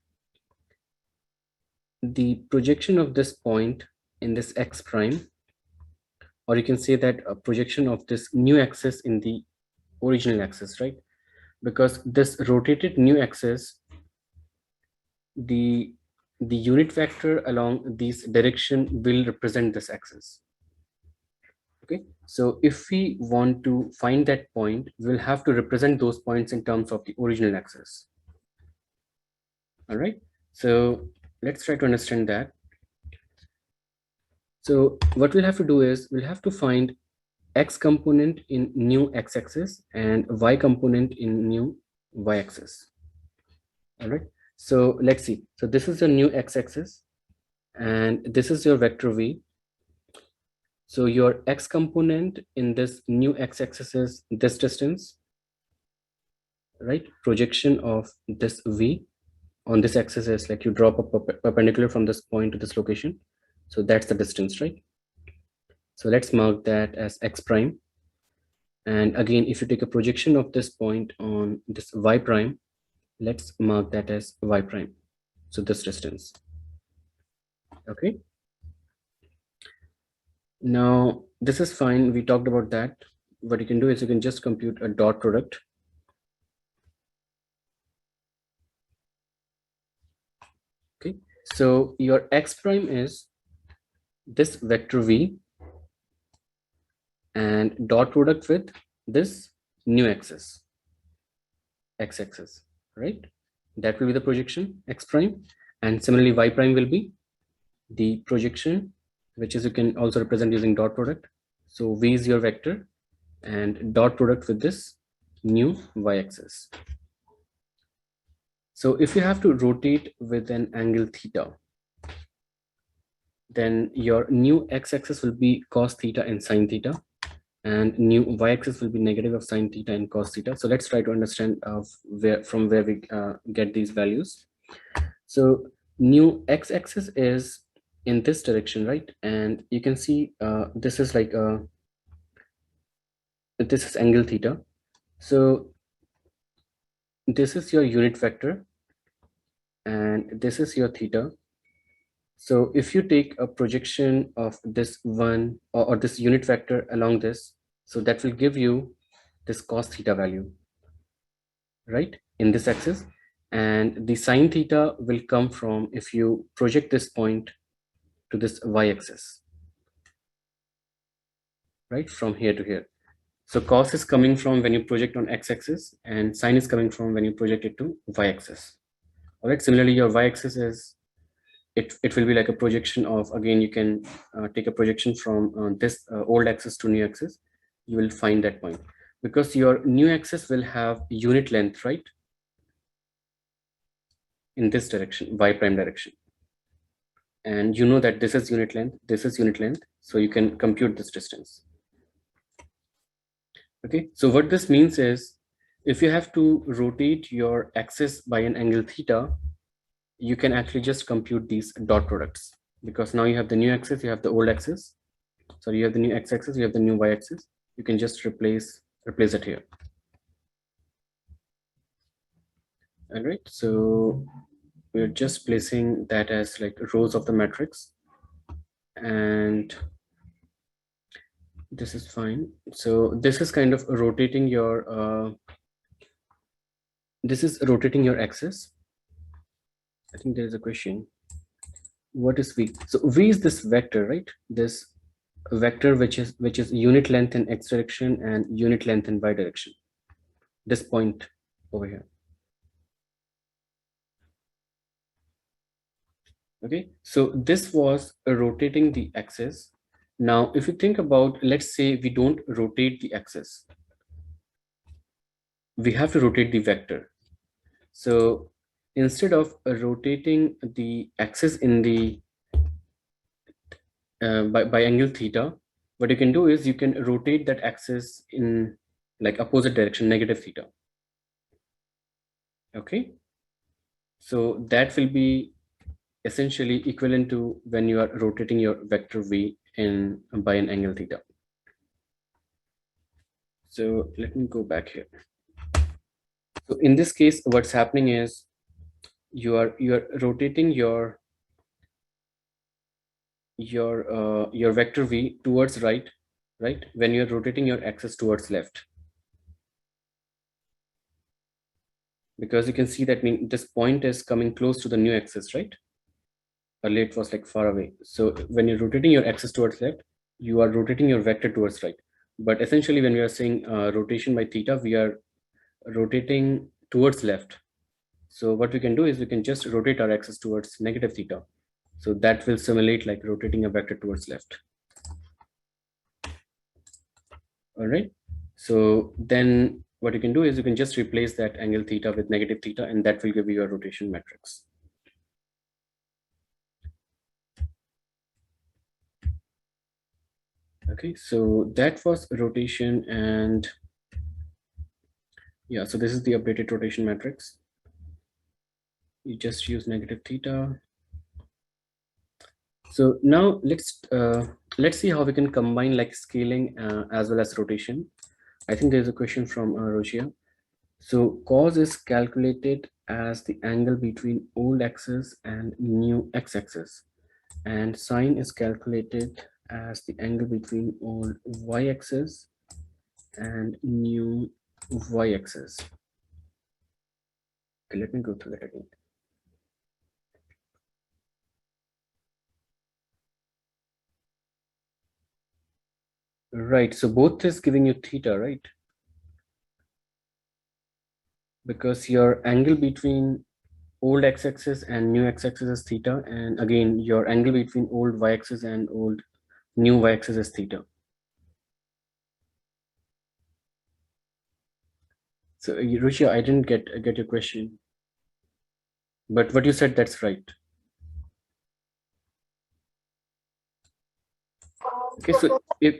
the projection of this point in this x prime, or you can say that a projection of this new axis in the original axis, right? Because this rotated new axis, the unit vector along this direction will represent this axis. Okay, so if we want to find that point, we'll have to represent those points in terms of the original axis. All right, so let's try to understand that. So what we'll have to do is, we'll have to find x component in new x-axis and y component in new y-axis. All right, so let's see. So this is your new x-axis and this is your vector v. So your x component in this new x-axis is this distance, right? Projection of this v on this axis is like, you drop a perpendicular from this point to this location. So that's the distance, right? So let's mark that as x prime. And again, if you take a projection of this point on this y prime, let's mark that as y prime. So this distance. Okay. Now this is fine. We talked about that. What you can do is, you can just compute a dot product. Okay. So your x prime is this vector v and dot product with this new axis, x-axis, right? That will be the projection x prime, and similarly y prime will be the projection, which is, you can also represent using dot product. So v is your vector and dot product with this new y-axis. So if you have to rotate with an angle theta, then your new x-axis will be cos theta and sin theta, and new y-axis will be negative of sin theta and cos theta. So let's try to understand from where we get these values. So new x-axis is in this direction, right? And you can see this is like this is angle theta. So this is your unit vector and this is your theta. So if you take a projection of this one or this unit vector along this, so that will give you this cos theta value, right, in this axis. And the sin theta will come from, if you project this point to this y-axis, right, from here to here. So cos is coming from when you project on x-axis, and sin is coming from when you project it to y-axis. All right, similarly your y-axis is, it will be like a projection of, again, you can take a projection from this old axis to new axis. You will find that point because your new axis will have unit length, right, in this direction, y prime direction. And you know that this is unit length, this is unit length, so you can compute this distance. Okay, so what this means is, if you have to rotate your axis by an angle theta, you can actually just compute these dot products, because now you have the new axis, you have the old axis. So you have the new x-axis, you have the new y-axis. You can just replace it here. All right, so we're just placing that as like rows of the matrix, and this is fine. So this is kind of rotating your this is rotating your axis. I think there's a question. What is v? So v is this vector, right? This vector which is unit length in x direction and unit length in y direction. This point over here. Okay, so this was rotating the axis, Now, if you think about, let's say we don't rotate the axis, we have to rotate the vector. So instead of rotating the axis in the by angle theta, what you can do is you can rotate that axis in like opposite direction, negative theta. Okay, so that will be essentially equivalent to when you are rotating your vector v in by an angle theta. So let me go back here. So in this case, what's happening is you are rotating your vector v towards right when you're rotating your axis towards left, because you can see that this point is coming close to the new axis, right? Earlier it was like far away. So when you're rotating your axis towards left, you are rotating your vector towards right. But essentially when we are saying rotation by theta, we are rotating towards left. So what we can do is we can just rotate our axis towards negative theta. So that will simulate like rotating a vector towards left. All right. So then what you can do is you can just replace that angle theta with negative theta, and that will give you a rotation matrix. Okay, so that was rotation, and yeah, so this is the updated rotation matrix. You just use negative theta. So now let's see how we can combine like scaling as well as rotation. I think there's a question from Rosia. So cos is calculated as the angle between old axis and new x-axis, and sine is calculated as the angle between old y-axis and new y-axis. Okay, let me go through that again. Right, so both is giving you theta, right? Because your angle between old x-axis and new x-axis is theta, and again your angle between old y-axis and old new y-axis is theta. So Ruchia, I didn't get your question, but what you said, that's right. Okay, so if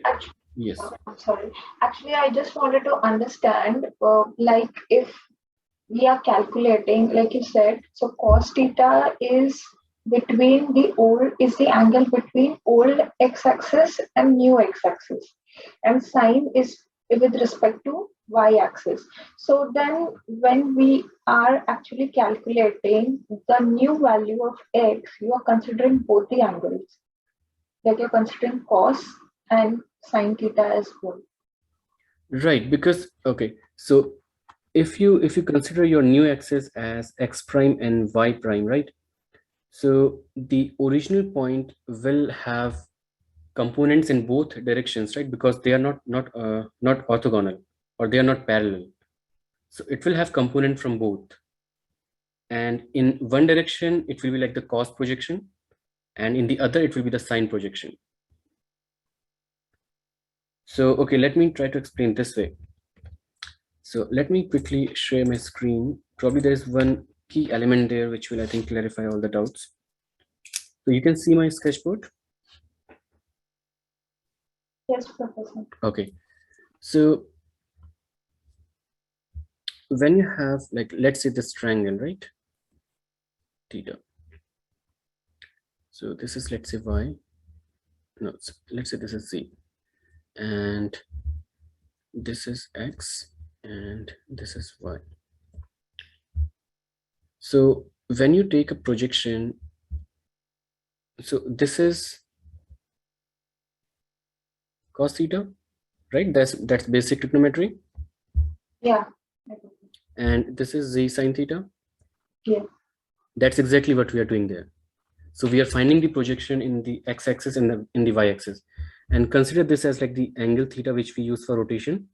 yes, sorry, actually I just wanted to understand like if we are calculating, like you said, so cos theta is between the angle between old x-axis and new x-axis, and sine is with respect to y-axis. So then when we are actually calculating the new value of x, you are considering both the angles, like you're considering cos and sine theta as well. right, because okay, so if you consider your new axis as x prime and y prime, right? So the original point will have components in both directions, right? Because they are not orthogonal, or they are not parallel. So it will have component from both. And in one direction, it will be like the cos projection, and in the other, it will be the sine projection. So, okay, let me try to explain this way. So let me quickly share my screen. Probably there is one key element there, which will, I think, clarify all the doubts. So you can see my sketchboard? Yes, Professor. Okay. So when you have, like, let's say this triangle, right? Theta. So this is, let's say, y. No, let's say this is z. And this is x, and this is y. So when you take a projection, so this is cos theta, right? That's basic trigonometry. Yeah. And this is z sine theta. Yeah. That's exactly what we are doing there. So we are finding the projection in the x-axis and in the y-axis, and consider this as like the angle theta which we use for rotation,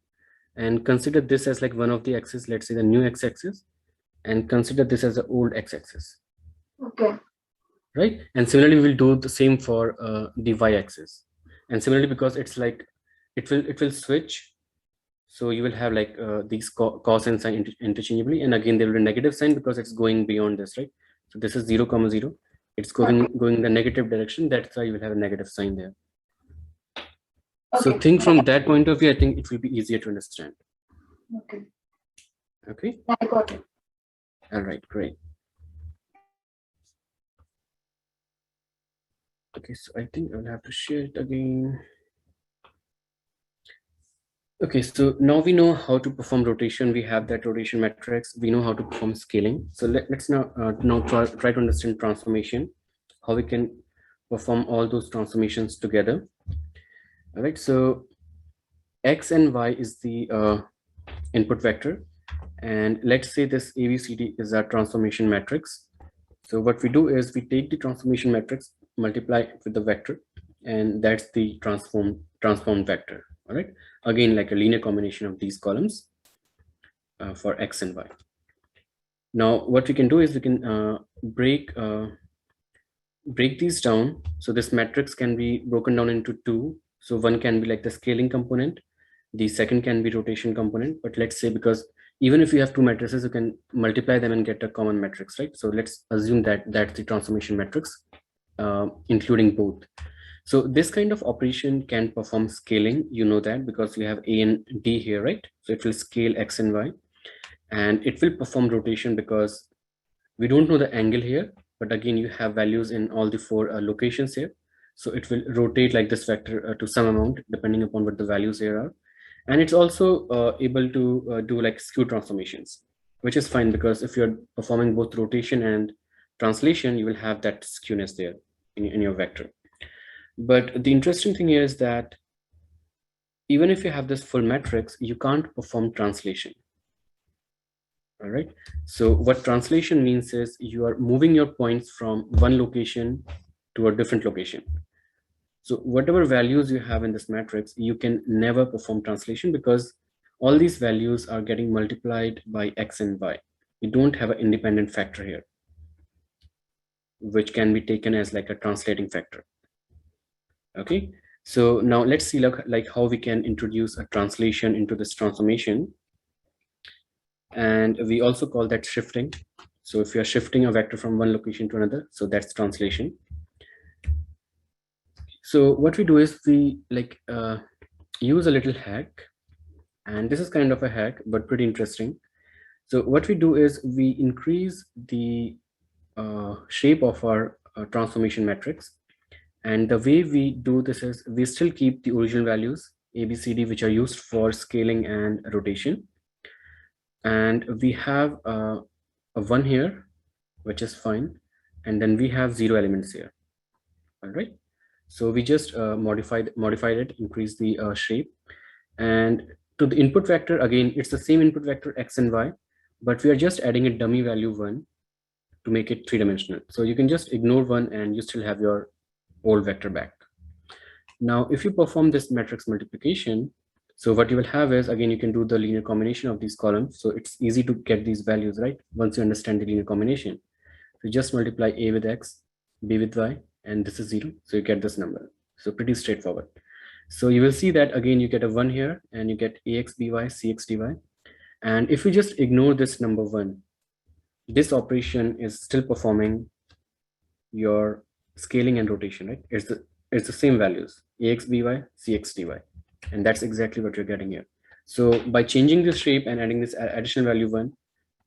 and consider this as like one of the axis, let's say the new x-axis, and consider this as the old x-axis. Okay. Right? And similarly, we will do the same for the y-axis. And similarly, because it's like it will switch, so you will have like these cos and sine interchangeably, and again there will be a negative sign because it's going beyond this, right? So this is 0, 0. It's going in the negative direction. That's why you will have a negative sign there. So Okay. think from that point of view, I think it will be easier to understand. Okay. Okay. I got it. All right, great. Okay, so I think I'll have to share it again. Okay, so now we know how to perform rotation. We have that rotation matrix. We know how to perform scaling. So let's now try to understand transformation, how we can perform all those transformations together. All right, so x and y is the input vector, and let's say this ABCD is our transformation matrix. So what we do is we take the transformation matrix, multiply it with the vector, and that's the transformed vector. All right, again like a linear combination of these columns for x and y. Now what we can do is we can break these down. So this matrix can be broken down into two. So one can be like the scaling component, the second can be rotation component. But let's say, because even if you have two matrices, you can multiply them and get a common matrix, right? So let's assume that that's the transformation matrix, including both. So this kind of operation can perform scaling, you know that, because we have A and D here, right? So it will scale X and Y, and it will perform rotation because we don't know the angle here, but again, you have values in all the four locations here. So it will rotate like this vector to some amount, depending upon what the values here are. And it's also able to do like skew transformations, which is fine, because if you're performing both rotation and translation, you will have that skewness there in your vector. But the interesting thing here is that even if you have this full matrix, you can't perform translation. All right. So what translation means is you are moving your points from one location to a different location. So whatever values you have in this matrix, you can never perform translation because all these values are getting multiplied by x and y. You don't have an independent factor here, which can be taken as like a translating factor. Okay. So now let's see like how we can introduce a translation into this transformation. And we also call that shifting. So if you are shifting a vector from one location to another, so that's translation. So what we do is we like use a little hack, and this is kind of a hack, but pretty interesting. So what we do is we increase the shape of our transformation matrix. And the way we do this is we still keep the original values, ABCD, which are used for scaling and rotation. And we have a 1 here, which is fine. And then we have 0 elements here. All right. So we just modified it, increase the shape. And to the input vector, again, it's the same input vector x and y, but we are just adding a dummy value 1 to make it 3-dimensional. So you can just ignore 1 and you still have your old vector back. Now, if you perform this matrix multiplication, so what you will have is, again, you can do the linear combination of these columns. So it's easy to get these values, right? Once you understand the linear combination. So just multiply A with X, B with Y, and this is 0. So you get this number. So pretty straightforward. So you will see that again, you get a 1 here and you get AX, BY, CX, DY. And if you just ignore this number 1, this operation is still performing your scaling and rotation, right? It's the same values, AX, BY, CX, DY. And that's exactly what you're getting here. So by changing this shape and adding this additional value 1,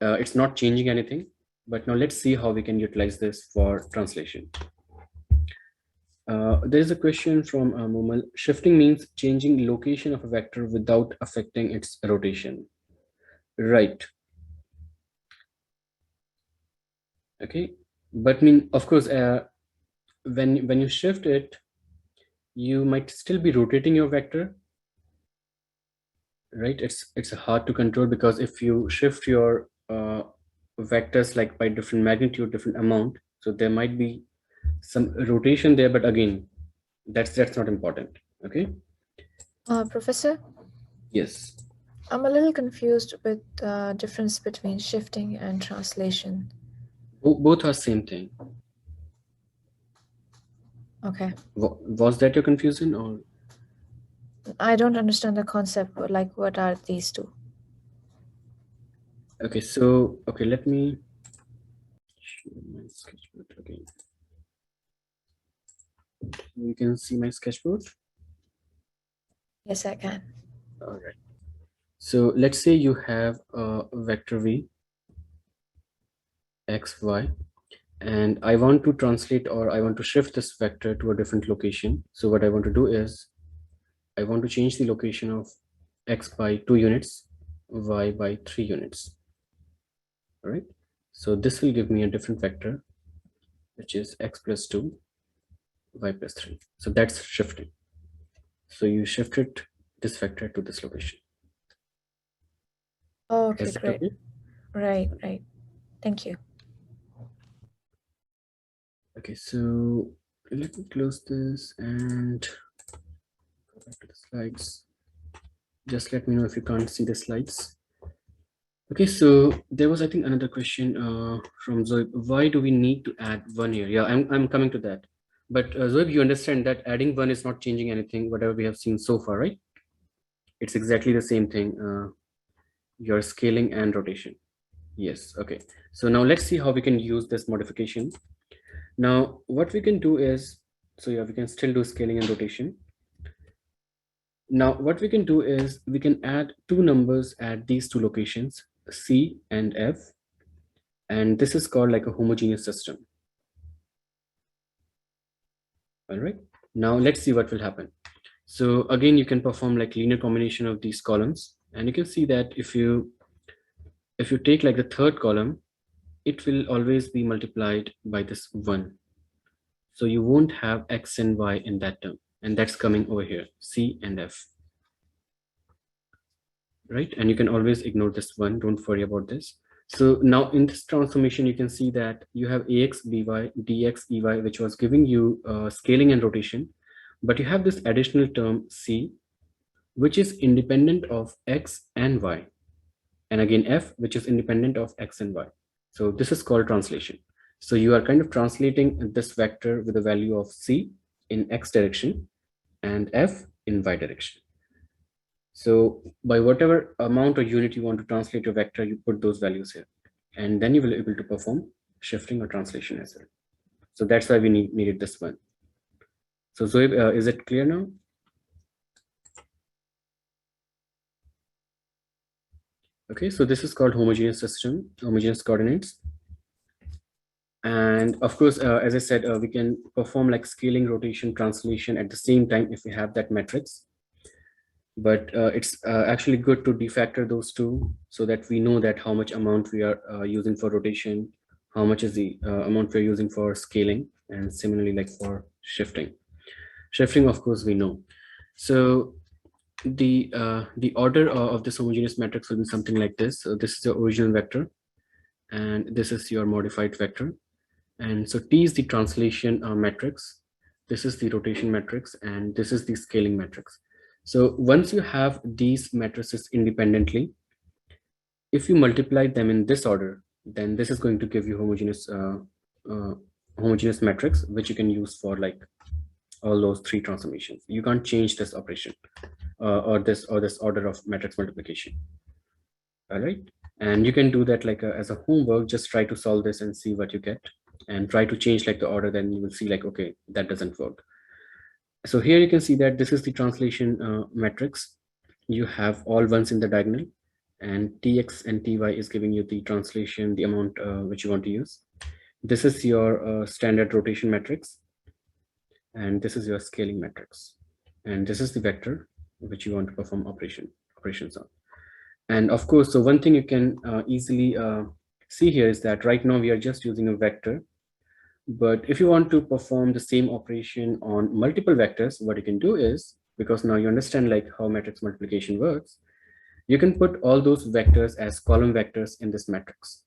it's not changing anything. But now let's see how we can utilize this for translation. There's a question from Momal. Shifting means changing location of a vector without affecting its rotation. Right. Okay. But of course, when you shift it, you might still be rotating your vector. Right. It's hard to control, because if you shift your vectors like by different magnitude, different amount, so there might be some rotation there, but again, that's not important. Okay. Professor? Yes. I'm a little confused with the difference between shifting and translation. Both are same thing. Okay. Was that your confusion, or? I don't understand the concept. Like, what are these two? Okay, so let me show my sketchbook again. You can see my sketchbook. Yes, I can. All right. So let's say you have a vector v x, y, and I want to translate, or I want to shift this vector to a different location. So what I want to do is I want to change the location of x by 2 units, y by 3 units. All right. So this will give me a different vector, which is x plus 2, y plus 3. So that's shifting. So you shifted this vector to this location. Okay, Is it great. okay? Right. Thank you. Okay, so let me close this and go back to the slides. Just let me know if you can't see the slides. Okay, so there was, I think, another question from Zoe. Why do we need to add 1 here? Yeah, I'm coming to that. But Zoe, you understand that adding 1 is not changing anything, whatever we have seen so far, right? It's exactly the same thing, your scaling and rotation. Yes, okay. So now let's see how we can use this modification. Now, what we can do is, so yeah, we can still do scaling and rotation. Now, what we can do is we can add 2 numbers at these 2 locations, C and F, and this is called like a homogeneous system. All right, now let's see what will happen. So again, you can perform like linear combination of these columns, and you can see that if you take like the third column, it will always be multiplied by this 1. So you won't have x and y in that term, and that's coming over here, C and F. Right, and you can always ignore this 1, don't worry about this. So now in this transformation, you can see that you have ax by dx ey, which was giving you scaling and rotation, but you have this additional term c, which is independent of x and y, and again f, which is independent of x and y. So this is called translation. So you are kind of translating this vector with a value of c in x direction and f in y direction. So by whatever amount or unit you want to translate your vector, you put those values here, and then you will be able to perform shifting or translation as well. So that's why we needed this one. So Zoe, is it clear now? Okay, so this is called homogeneous system, homogeneous coordinates. And of course, as I said, we can perform like scaling, rotation, translation at the same time if we have that matrix. But it's actually good to defactor those two so that we know that how much amount we are using for rotation, how much is the amount we're using for scaling, and similarly like for shifting. Shifting, of course, we know. So the order of this homogeneous matrix will be something like this. So this is the original vector, and this is your modified vector. And so T is the translation matrix. This is the rotation matrix, and this is the scaling matrix. So once you have these matrices independently, if you multiply them in this order, then this is going to give you homogeneous matrix, which you can use for like all those 3 transformations. You can't change this operation or this order of matrix multiplication. All right, and you can do that like as a homework. Just try to solve this and see what you get, and try to change like the order. Then you will see like, okay, that doesn't work. So here you can see that this is the translation matrix. You have all ones in the diagonal, and tx and ty is giving you the translation, the amount which you want to use. This is your standard rotation matrix, and this is your scaling matrix, and this is the vector which you want to perform operations on. And of course, so one thing you can easily see here is that right now we are just using a vector. But if you want to perform the same operation on multiple vectors, what you can do is, because now you understand like how matrix multiplication works, you can put all those vectors as column vectors in this matrix.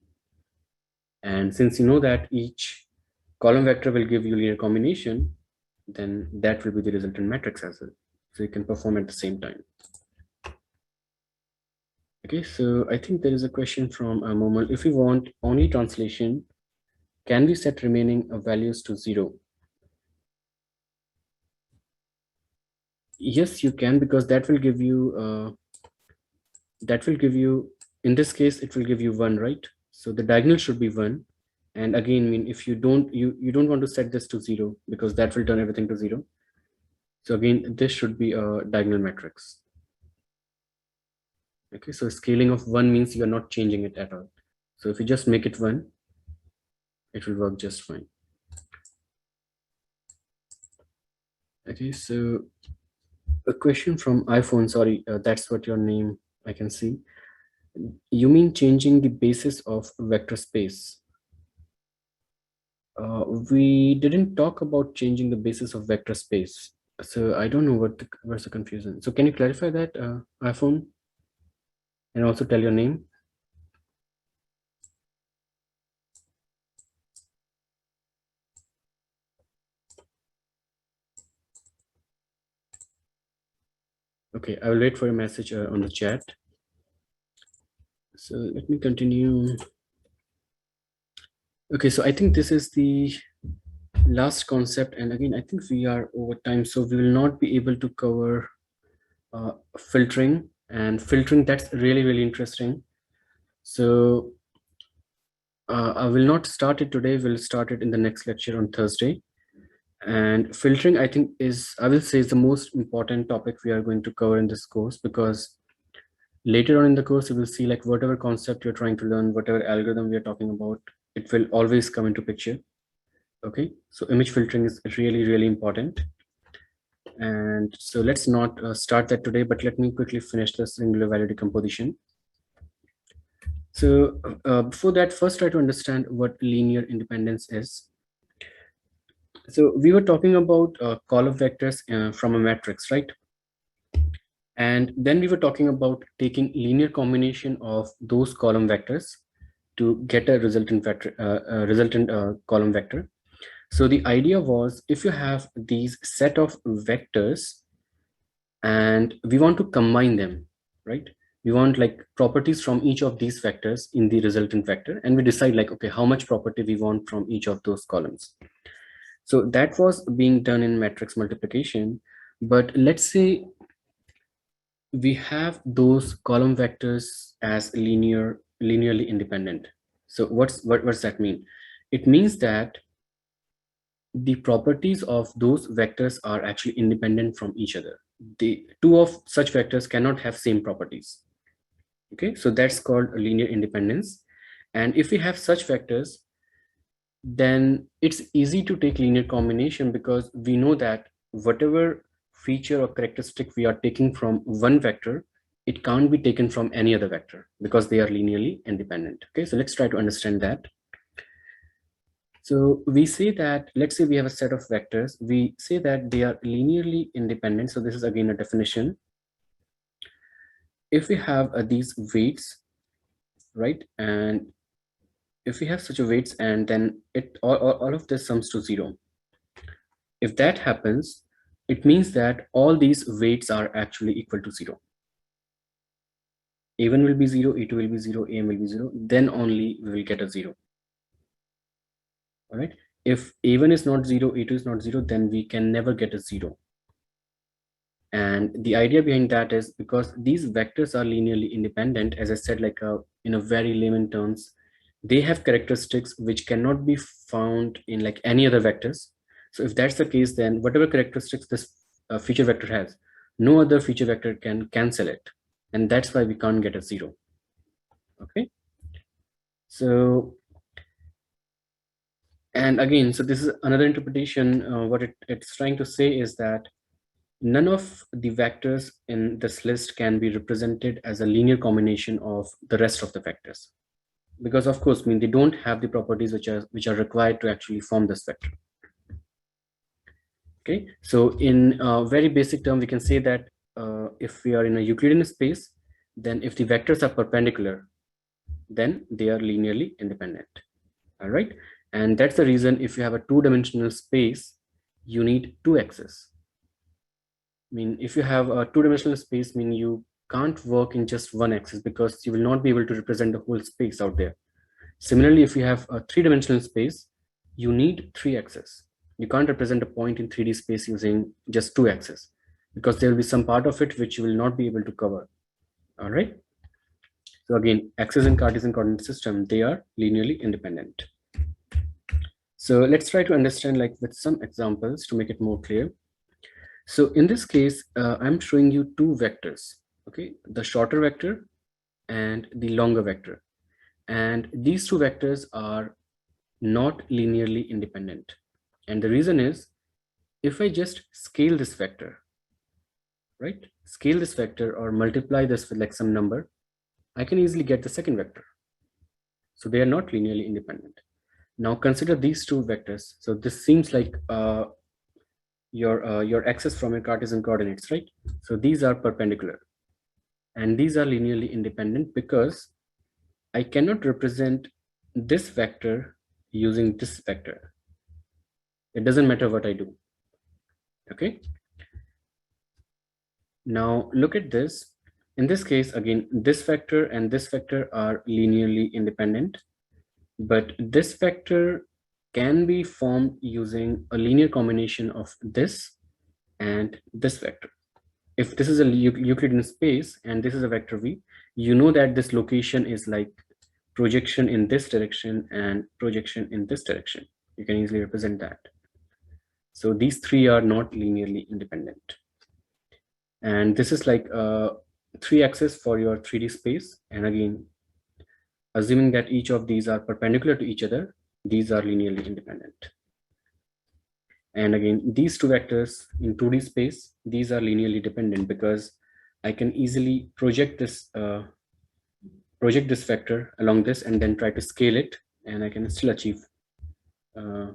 And since you know that each column vector will give you linear combination, then that will be the resultant matrix as well. So you can perform at the same time. Okay, so I think there is a question from Momal. If we want only translation, can we set remaining values to 0? Yes, you can, because that will give you in this case it will give you 1, right? So the diagonal should be 1. And again, I mean, if you don't want to set this to 0, because that will turn everything to 0. So again, this should be a diagonal matrix. Okay, so scaling of 1 means you're not changing it at all. So if you just make it 1, it will work just fine. Okay, so a question from iPhone, sorry, that's what your name, I can see. You mean changing the basis of vector space? We didn't talk about changing the basis of vector space. So I don't know where's the confusion. So can you clarify that, iPhone? And also tell your name. Okay, I will wait for a message on the chat. So let me continue. Okay, so I think this is the last concept. And again, I think we are over time, so we will not be able to cover filtering. And filtering, that's really, really interesting. So I will not start it today. We'll start it in the next lecture on Thursday. And filtering, I think, I will say, is the most important topic we are going to cover in this course, because later on in the course, you will see like whatever concept you're trying to learn, whatever algorithm we are talking about, it will always come into picture. Okay, so image filtering is really, really important. And so let's not start that today, but let me quickly finish the singular value decomposition. So before that, first try to understand what linear independence is. So we were talking about column vectors from a matrix, right? And then we were talking about taking linear combination of those column vectors to get a resultant vector, column vector. So the idea was, if you have these set of vectors and we want to combine them, right? We want like properties from each of these vectors in the resultant vector, and we decide like, okay, how much property we want from each of those columns. So that was being done in matrix multiplication. But let's say we have those column vectors as linearly independent. So what does that mean? It means that the properties of those vectors are actually independent from each other. The two of such vectors cannot have same properties. Okay, so that's called a linear independence. And if we have such vectors, then it's easy to take linear combination, because we know that whatever feature or characteristic we are taking from one vector, it can't be taken from any other vector because they are linearly independent. Okay, so let's try to understand that. So we say that, let's say we have a set of vectors, we say that they are linearly independent. So this is again a definition. If we have these weights, right, and if we have such a weights, and then all of this sums to 0. If that happens, it means that all these weights are actually equal to 0. A1 will be 0, A2 will be 0, AM will be 0, then only we will get a 0. All right. If A1 is not 0, A2 is not 0, then we can never get a 0. And the idea behind that is because these vectors are linearly independent, as I said, like in a very layman terms, they have characteristics which cannot be found in like any other vectors. So if that's the case, then whatever characteristics this feature vector has, no other feature vector can cancel it. And that's why we can't get a 0. Okay. So, and again, so this is another interpretation. What it's trying to say is that none of the vectors in this list can be represented as a linear combination of the rest of the vectors, because of course, I mean, they don't have the properties which are required to actually form this vector. Okay, so in a very basic term, we can say that if we are in a Euclidean space, then if the vectors are perpendicular, then they are linearly independent. All right, and that's the reason if you have a two-dimensional space, you need two axes. I mean, if you have a two-dimensional space, I mean, you can't work in just one axis because you will not be able to represent the whole space out there. Similarly, if you have a three-dimensional space, you need three axes. You can't represent a point in 3D space using just two axes. because there will be some part of it which you will not be able to cover. All right. So again, axis and Cartesian coordinate system, they are linearly independent. So let's try to understand like with some examples to make it more clear. So in this case, I'm showing you two vectors, okay, the shorter vector and the longer vector. And these two vectors are not linearly independent. And the reason is, if I just scale this vector, right, scale this vector or multiply this with like some number, I can easily get the second vector. So they are not linearly independent. Now consider these two vectors. So this seems like your axis from your Cartesian coordinates, right? So these are perpendicular and these are linearly independent because I cannot represent this vector using this vector. It doesn't matter what I do. Okay. Now look at this. In this case, again, this vector and this vector are linearly independent, but this vector can be formed using a linear combination of this and this vector. If this is a Euclidean space and this is a vector v, you know that this location is like projection in this direction and projection in this direction. You can easily represent that. So these three are not linearly independent. And this is like 3 axes for your 3D space. And again, assuming that each of these are perpendicular to each other, these are linearly independent. And again, these two vectors in 2D space, these are linearly dependent because I can easily project this vector along this and then try to scale it, and I can still achieve, I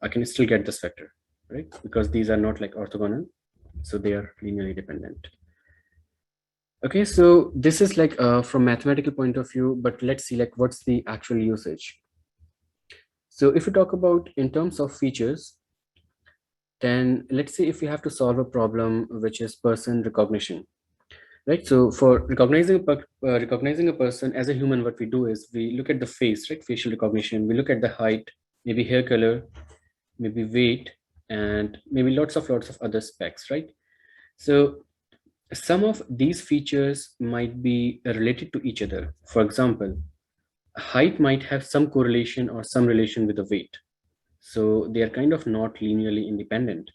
can still get this vector, right? Because these are not like orthogonal, so they are linearly dependent. Okay, so this is like from mathematical point of view, but let's see like what's the actual usage. So if we talk about in terms of features, then let's say if we have to solve a problem which is person recognition, right? So for recognizing a person as a human, what we do is we look at the face, right? Facial recognition. We look at the height, maybe hair color, maybe weight, and maybe lots of other specs, right? So some of these features might be related to each other. For example, height might have some correlation or some relation with the weight. So they are kind of not linearly independent.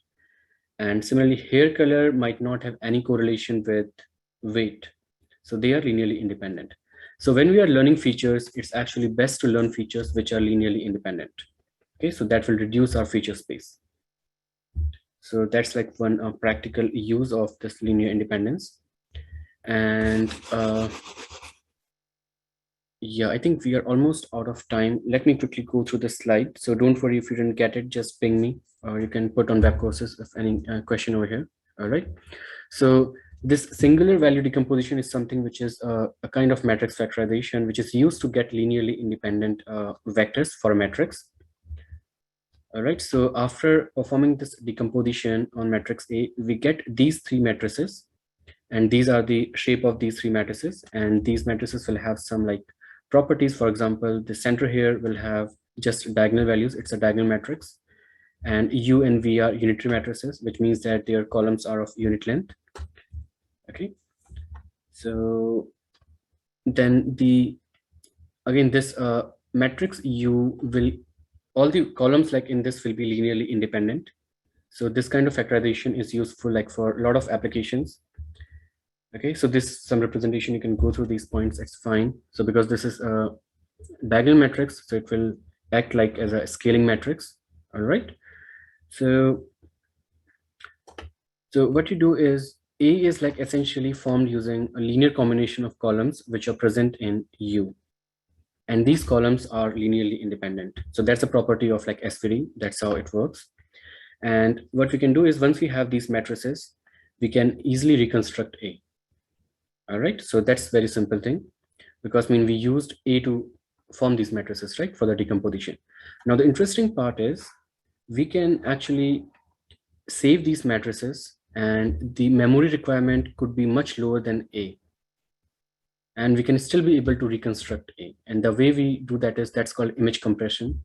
And similarly, hair color might not have any correlation with weight. So they are linearly independent. So when we are learning features, it's actually best to learn features which are linearly independent. Okay, so that will reduce our feature space. So that's like one practical use of this linear independence. And yeah, I think we are almost out of time. Let me quickly go through the slide. So don't worry if you didn't get it, just ping me, or you can put on web courses if any question over here. All right. So this singular value decomposition is something which is a kind of matrix factorization, which is used to get linearly independent vectors for a matrix. All right. So after performing this decomposition on matrix A, we get these 3 matrices, and these are the shape of these 3 matrices, and these matrices will have some like properties. For example, the center here will have just diagonal values. It's a diagonal matrix, and U and V are unitary matrices, which means that their columns are of unit length. Okay, so then again this matrix U will, all the columns like in this will be linearly independent. So this kind of factorization is useful like for a lot of applications. Okay, so this some representation, you can go through these points, it's fine. So because this is a diagonal matrix, so it will act like as a scaling matrix. All right, so what you do is A is like essentially formed using a linear combination of columns which are present in U, and these columns are linearly independent. So that's a property of like SVD. That's how it works. And what we can do is once we have these matrices, we can easily reconstruct A. All right, so that's very simple thing, because we used A to form these matrices, right, for the decomposition. Now the interesting part is we can actually save these matrices, and the memory requirement could be much lower than A, and we can still be able to reconstruct A. And the way we do that is that's called image compression.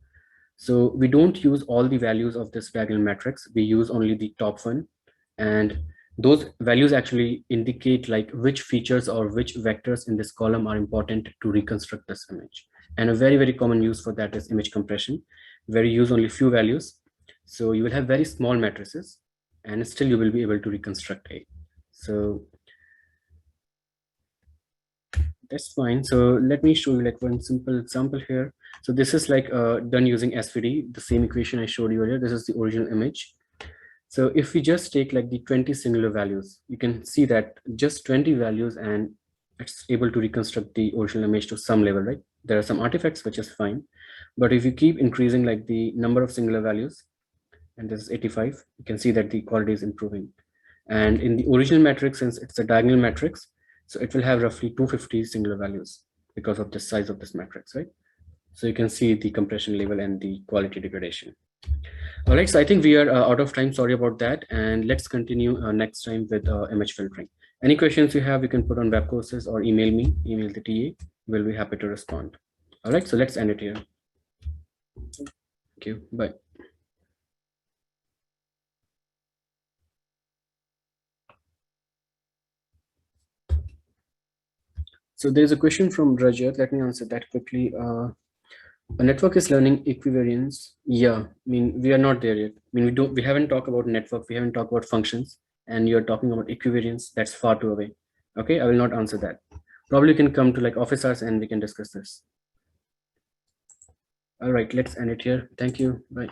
So we don't use all the values of this diagonal matrix, we use only the top one, and those values actually indicate like which features or which vectors in this column are important to reconstruct this image. And a very common use for that is image compression, where you use only few values. So you will have very small matrices and still you will be able to reconstruct A. So that's fine. So let me show you like one simple example here. So this is like done using SVD, the same equation I showed you earlier. This is the original image. So if we just take like the 20 singular values, you can see that just 20 values and it's able to reconstruct the original image to some level, right? There are some artifacts, which is fine. But if you keep increasing like the number of singular values, and this is 85, you can see that the quality is improving. And in the original matrix, since it's a diagonal matrix, so it will have roughly 250 singular values because of the size of this matrix, right? So you can see the compression level and the quality degradation. All right, so I think we are out of time. Sorry about that. And let's continue next time with image filtering. Any questions you have, you can put on web courses or email me, email the TA. We'll be happy to respond. All right, so let's end it here. Thank you. Bye. So there's a question from Rajat. Let me answer that quickly. A network is learning equivariance. Yeah, I mean, we are not there yet. I mean, we haven't talked about network. We haven't talked about functions, and you're talking about equivariance. That's far too away. Okay, I will not answer that. Probably you can come to like office hours and we can discuss this. All right, let's end it here. Thank you. Bye.